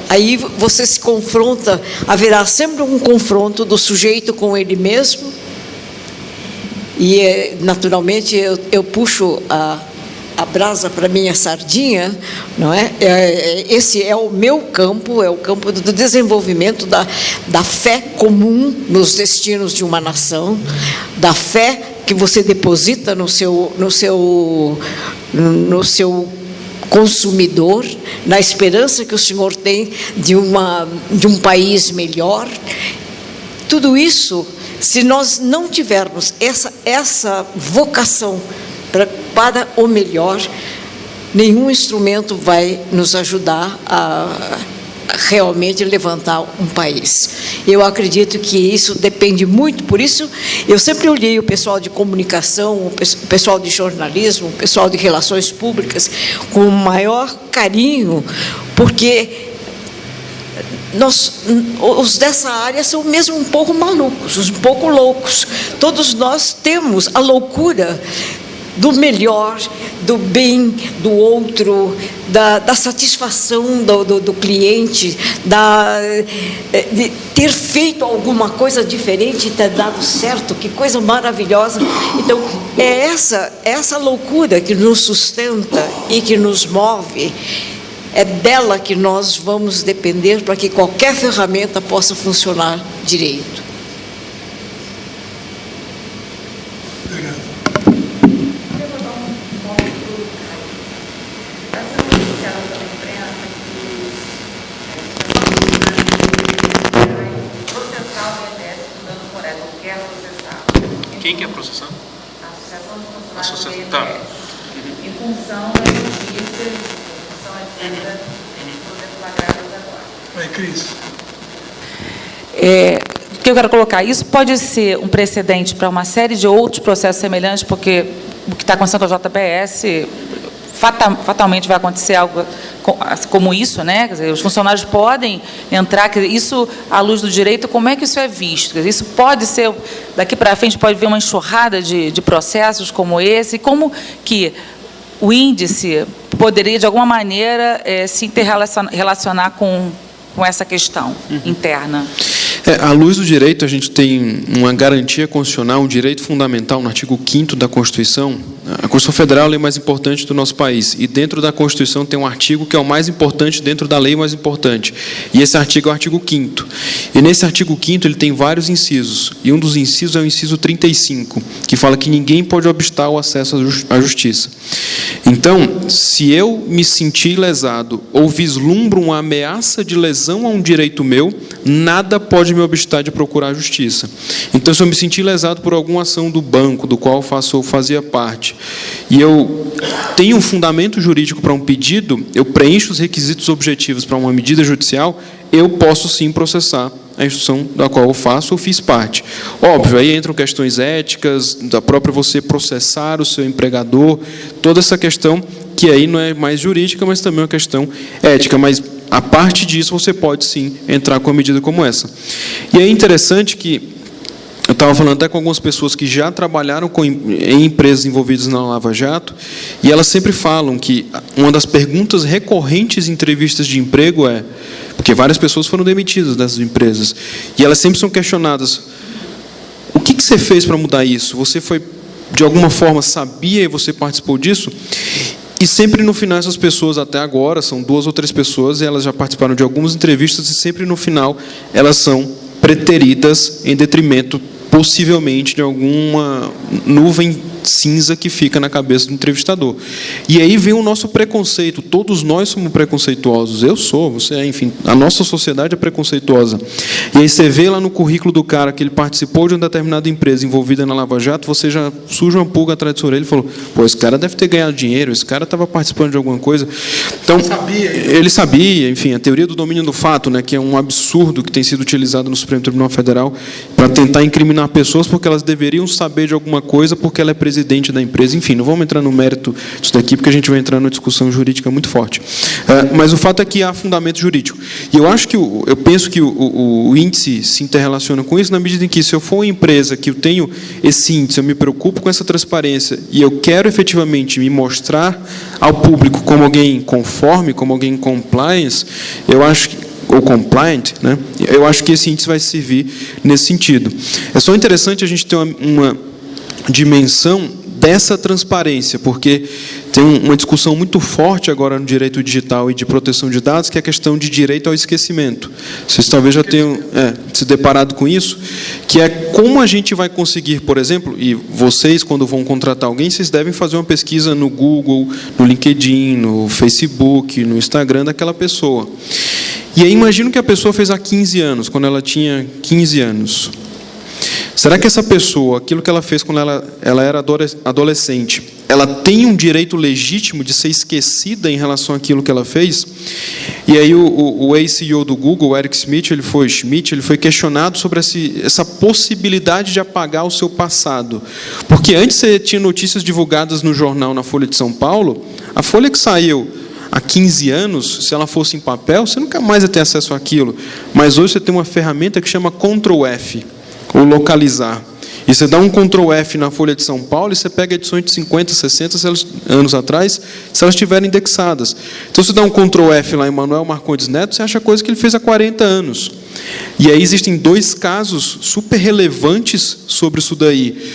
Aí você se confronta, haverá sempre um confronto do sujeito com ele mesmo, e naturalmente eu puxo a brasa para minha sardinha, não é? Esse é o meu campo, é o campo do desenvolvimento da fé comum nos destinos de uma nação, da fé que você deposita no seu consumidor, na esperança que o senhor tem de um país melhor. Tudo isso Se nós não tivermos essa vocação para o melhor, nenhum instrumento vai nos ajudar a realmente levantar um país. Eu acredito que isso depende muito, por isso eu sempre olhei o pessoal de comunicação, o pessoal de jornalismo, o pessoal de relações públicas com o maior carinho, porque os dessa área são mesmo um pouco malucos, um pouco loucos. Todos nós temos a loucura do melhor, do bem do outro, da satisfação do cliente, de ter feito alguma coisa diferente e ter dado certo, que coisa maravilhosa. Então, é essa loucura que nos sustenta e que nos move. É dela que nós vamos depender para que qualquer ferramenta possa funcionar direito. Quem quer processar? A Associação de Funcionários do INSS. Em função da justiça, em função, etc., poder flagrados agora. Oi, Cris. O que eu quero colocar, isso pode ser um precedente para uma série de outros processos semelhantes, porque o que está acontecendo com a JBS, fatalmente vai acontecer algo como isso, né? Quer dizer, os funcionários podem entrar, quer dizer, isso à luz do direito, como é que isso é visto? Quer dizer, isso pode ser, daqui para frente pode vir uma enxurrada de processos como esse, como que o índice poderia, de alguma maneira, se interrelacionar com essa questão interna. À luz do direito, a gente tem uma garantia constitucional, um direito fundamental no artigo 5º da Constituição. A Constituição Federal é a lei mais importante do nosso país. E dentro da Constituição tem um artigo que é o mais importante dentro da lei mais importante. E esse artigo é o artigo 5º. E nesse artigo 5º ele tem vários incisos. E um dos incisos é o inciso 35, que fala que ninguém pode obstar o acesso à justiça. Então, se eu me sentir lesado ou vislumbro uma ameaça de lesão a um direito meu, nada pode me obstar de procurar a justiça. Então, se eu me sentir lesado por alguma ação do banco, do qual fazia parte, e eu tenho um fundamento jurídico para um pedido, eu preencho os requisitos objetivos para uma medida judicial, eu posso sim processar a instituição da qual eu faço ou fiz parte. Óbvio, aí entram questões éticas, da própria você processar o seu empregador, toda essa questão que aí não é mais jurídica, mas também é uma questão ética, mas a parte disso você pode sim entrar com uma medida como essa. E é interessante que eu estava falando até com algumas pessoas que já trabalharam em empresas envolvidas na Lava Jato, e elas sempre falam que uma das perguntas recorrentes em entrevistas de emprego porque várias pessoas foram demitidas dessas empresas, e elas sempre são questionadas: o que você fez para mudar isso? Você foi, de alguma forma, sabia e você participou disso? E sempre no final, essas pessoas, até agora, são 2 ou 3 pessoas, e elas já participaram de algumas entrevistas, e sempre no final elas são preteridas em detrimento, possivelmente, de alguma nuvem cinza que fica na cabeça do entrevistador. E aí vem o nosso preconceito. Todos nós somos preconceituosos. Eu sou, você é, enfim. A nossa sociedade é preconceituosa. E aí você vê lá no currículo do cara que ele participou de uma determinada empresa envolvida na Lava Jato, você já surge uma pulga atrás da sua orelha e falou: pô, esse cara deve ter ganhado dinheiro, esse cara estava participando de alguma coisa. Então, ele sabia, enfim, a teoria do domínio do fato, né, que é um absurdo que tem sido utilizado no Supremo Tribunal Federal para tentar incriminar pessoas porque elas deveriam saber de alguma coisa porque ela é presidente da empresa. Enfim, não vamos entrar no mérito disso daqui, porque a gente vai entrar numa discussão jurídica muito forte. Mas o fato é que há fundamento jurídico. E eu penso que o índice se interrelaciona com isso na medida em que, se eu for uma empresa que eu tenho esse índice, eu me preocupo com essa transparência e eu quero efetivamente me mostrar ao público como alguém conforme, como alguém compliance, eu acho que, ou compliant, né? Eu acho que esse índice vai servir nesse sentido. É só interessante a gente ter uma dimensão dessa transparência, porque tem uma discussão muito forte agora no direito digital e de proteção de dados, que é a questão de direito ao esquecimento. Vocês talvez já tenham se deparado com isso, que é como a gente vai conseguir, por exemplo, e vocês, quando vão contratar alguém, vocês devem fazer uma pesquisa no Google, no LinkedIn, no Facebook, no Instagram daquela pessoa. E aí imagino que a pessoa fez há 15 anos, quando ela tinha 15 anos. Será que essa pessoa, aquilo que ela fez quando ela era adolescente, ela tem um direito legítimo de ser esquecida em relação àquilo que ela fez? E aí o ex-CEO do Google, Eric Schmidt, ele foi questionado sobre essa possibilidade de apagar o seu passado. Porque antes você tinha notícias divulgadas no jornal, na Folha de São Paulo, a Folha que saiu há 15 anos, se ela fosse em papel, você nunca mais ia ter acesso àquilo. Mas hoje você tem uma ferramenta que chama Ctrl+F, ou localizar. E você dá um Ctrl+F na Folha de São Paulo e você pega edições de 50, 60 anos atrás, se elas estiverem indexadas. Então, você dá um Ctrl+F lá em Manuel Marcondes Neto, você acha coisa que ele fez há 40 anos. E aí existem 2 casos super relevantes sobre isso daí.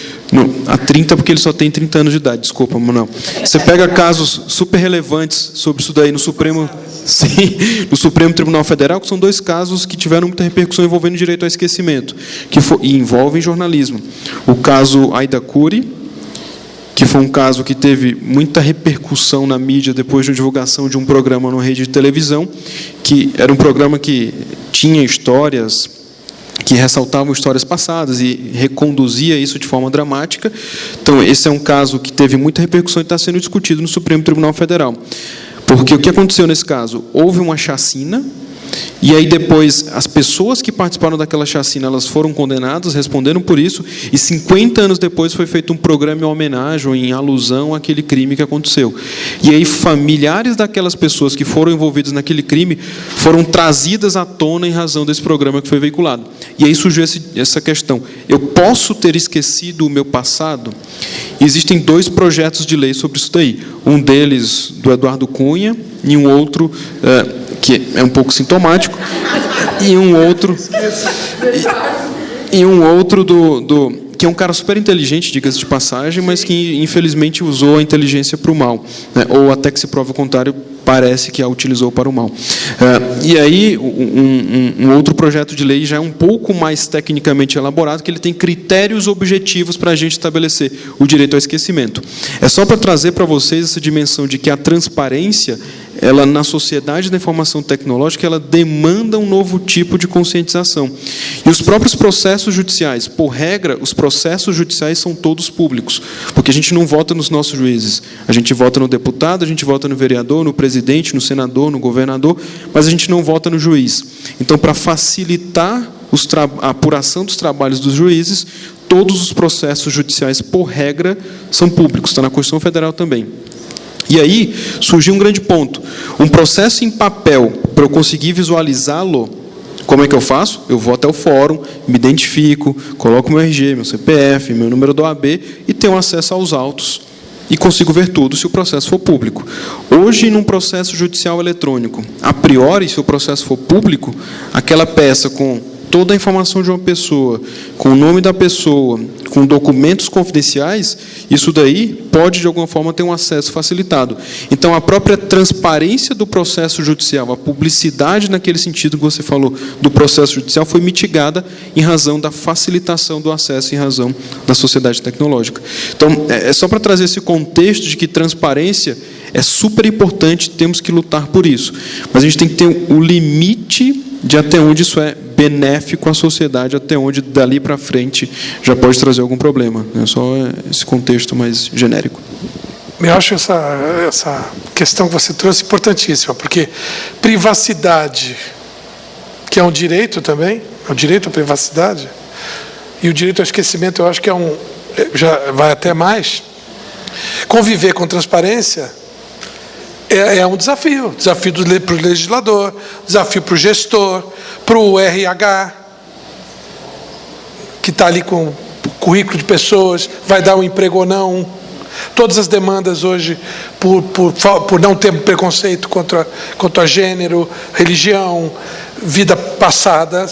Há 30, porque ele só tem 30 anos de idade, desculpa, Manuel. Você pega casos super relevantes sobre isso daí no Supremo, sim, no Supremo Tribunal Federal, que são 2 casos que tiveram muita repercussão envolvendo direito ao esquecimento, e envolvem jornalismo. O caso Aida Curi, que foi um caso que teve muita repercussão na mídia depois da divulgação de um programa na rede de televisão, que era um programa que tinha histórias que ressaltavam histórias passadas e reconduzia isso de forma dramática. Então, esse é um caso que teve muita repercussão e está sendo discutido no Supremo Tribunal Federal. Porque o que aconteceu nesse caso? Houve uma chacina, e aí depois as pessoas que participaram daquela chacina, elas foram condenadas, responderam por isso, e 50 anos depois foi feito um programa em homenagem ou em alusão àquele crime que aconteceu. E aí familiares daquelas pessoas que foram envolvidas naquele crime foram trazidas à tona em razão desse programa que foi veiculado. E aí surgiu essa questão: eu posso ter esquecido o meu passado? Existem 2 projetos de lei sobre isso daí. Um deles do Eduardo Cunha e um outro que é um pouco sintomático, e um outro que é um cara super inteligente, diga-se de passagem, mas que infelizmente usou a inteligência para o mal, né? Ou até que se prova o contrário, parece que a utilizou para o mal. E aí, um outro projeto de lei já é um pouco mais tecnicamente elaborado, que ele tem critérios objetivos para a gente estabelecer o direito ao esquecimento. É só para trazer para vocês essa dimensão de que a transparência, ela, na sociedade da informação tecnológica, ela demanda um novo tipo de conscientização. E os próprios processos judiciais, por regra, os processos judiciais são todos públicos, porque a gente não vota nos nossos juízes. A gente vota no deputado, a gente vota no vereador, no presidente, no senador, no governador, mas a gente não vota no juiz. Então, para facilitar a apuração dos trabalhos dos juízes, todos os processos judiciais, por regra, são públicos. Está na Constituição Federal também. E aí surgiu um grande ponto. Um processo em papel, para eu conseguir visualizá-lo, como é que eu faço? Eu vou até o fórum, me identifico, coloco meu RG, meu CPF, meu número do OAB e tenho acesso aos autos. E consigo ver tudo se o processo for público. Hoje, num processo judicial eletrônico, a priori, se o processo for público, aquela peça com toda a informação de uma pessoa, com o nome da pessoa, com documentos confidenciais, isso daí pode, de alguma forma, ter um acesso facilitado. Então, a própria transparência do processo judicial, a publicidade naquele sentido que você falou do processo judicial, foi mitigada em razão da facilitação do acesso, em razão da sociedade tecnológica. Então, é só para trazer esse contexto de que transparência é super importante, temos que lutar por isso. Mas a gente tem que ter o limite de até onde isso é benéfico à sociedade, até onde, dali para frente, já pode trazer algum problema. É só esse contexto mais genérico. Eu acho essa questão que você trouxe importantíssima, porque privacidade, que é um direito também, é um direito à privacidade, e o direito ao esquecimento, eu acho que já vai até mais. Conviver com transparência é um desafio para o legislador, desafio para o gestor, para o RH, que está ali com o currículo de pessoas, vai dar um emprego ou não. Todas as demandas hoje por não ter preconceito contra gênero, religião, vida passada,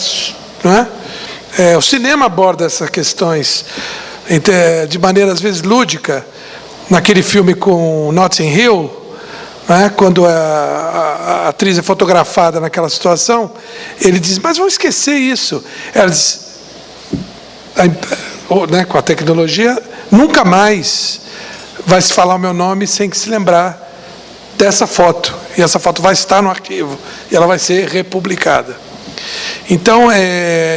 não é? O cinema aborda essas questões de maneira, às vezes, lúdica. Naquele filme com Notting Hill, né, quando a atriz é fotografada naquela situação, ele diz, mas vamos esquecer isso. Ela diz, né, com a tecnologia, nunca mais vai se falar o meu nome sem que se lembrar dessa foto. E essa foto vai estar no arquivo, e ela vai ser republicada. Então,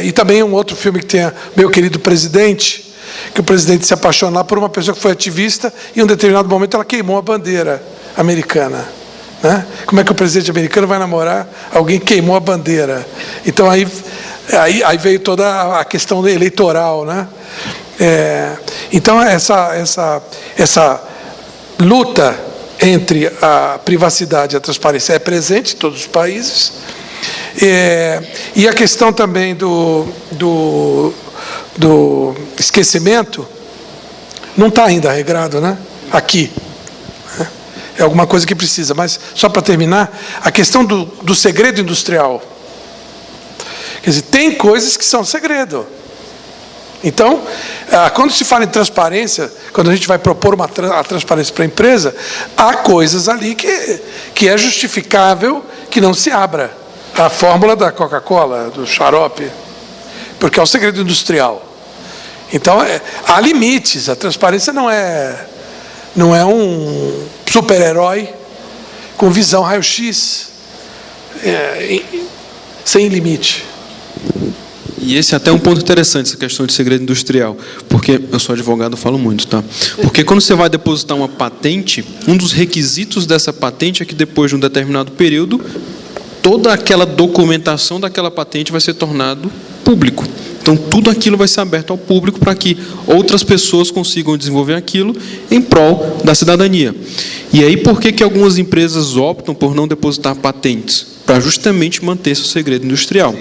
e também um outro filme que tem Meu Querido Presidente, que o presidente se apaixona lá por uma pessoa que foi ativista e em um determinado momento ela queimou a bandeira americana. Né? Como é que o presidente americano vai namorar alguém que queimou a bandeira? Então, aí veio toda a questão eleitoral. Né? Então, essa luta entre a privacidade e a transparência é presente em todos os países. E a questão também do esquecimento não está ainda regrado, né? Aqui. É alguma coisa que precisa. Mas, só para terminar, a questão do segredo industrial. Quer dizer, tem coisas que são segredo. Então, quando se fala em transparência, quando a gente vai propor a transparência para a empresa, há coisas ali que é justificável que não se abra. A fórmula da Coca-Cola, do xarope, porque é um segredo industrial. Então, há limites. A transparência não é um super-herói com visão raio-x, sem limite. E esse é até um ponto interessante, essa questão de segredo industrial, porque eu sou advogado, falo muito, tá? Porque quando você vai depositar uma patente, um dos requisitos dessa patente é que depois de um determinado período, toda aquela documentação daquela patente vai ser tornado público. Então, tudo aquilo vai ser aberto ao público para que outras pessoas consigam desenvolver aquilo em prol da cidadania. E aí, por que algumas empresas optam por não depositar patentes? Para justamente manter seu segredo industrial.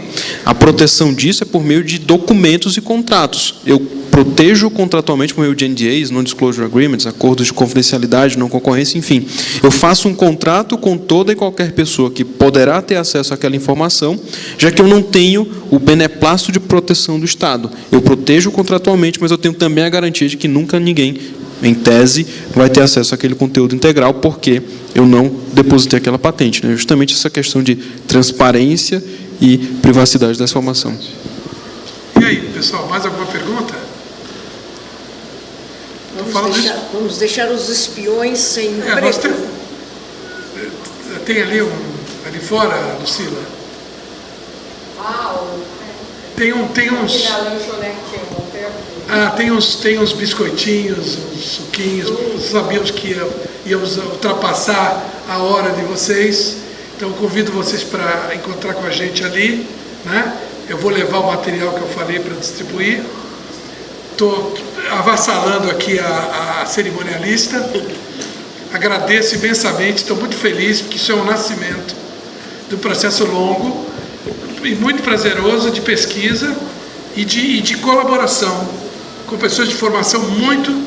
A proteção disso é por meio de documentos e contratos. Eu protejo contratualmente por meio de NDAs, Non-Disclosure Agreements, acordos de confidencialidade, não concorrência, enfim. Eu faço um contrato com toda e qualquer pessoa que poderá ter acesso àquela informação, já que eu não tenho o beneplácito de proteção do Estado. Eu protejo contratualmente, mas eu tenho também a garantia de que nunca ninguém, em tese, vai ter acesso àquele conteúdo integral, porque eu não depositei aquela patente. Né? Justamente essa questão de transparência e privacidade da informação. E aí, pessoal, mais alguma pergunta? Vamos deixar os espiões sem emprego. Tem ali ali fora, Lucila. Tem uns biscoitinhos, uns suquinhos. Sabíamos que íamos ultrapassar a hora de vocês. Então, convido vocês para encontrar com a gente ali. Né? Eu vou levar o material que eu falei para distribuir. Estou avassalando aqui a cerimonialista. Agradeço imensamente, estou muito feliz, porque isso é um nascimento de um processo longo e muito prazeroso de pesquisa e de colaboração com pessoas de formação muito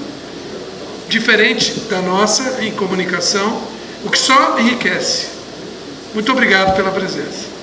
diferente da nossa em comunicação, o que só enriquece. Muito obrigado pela presença.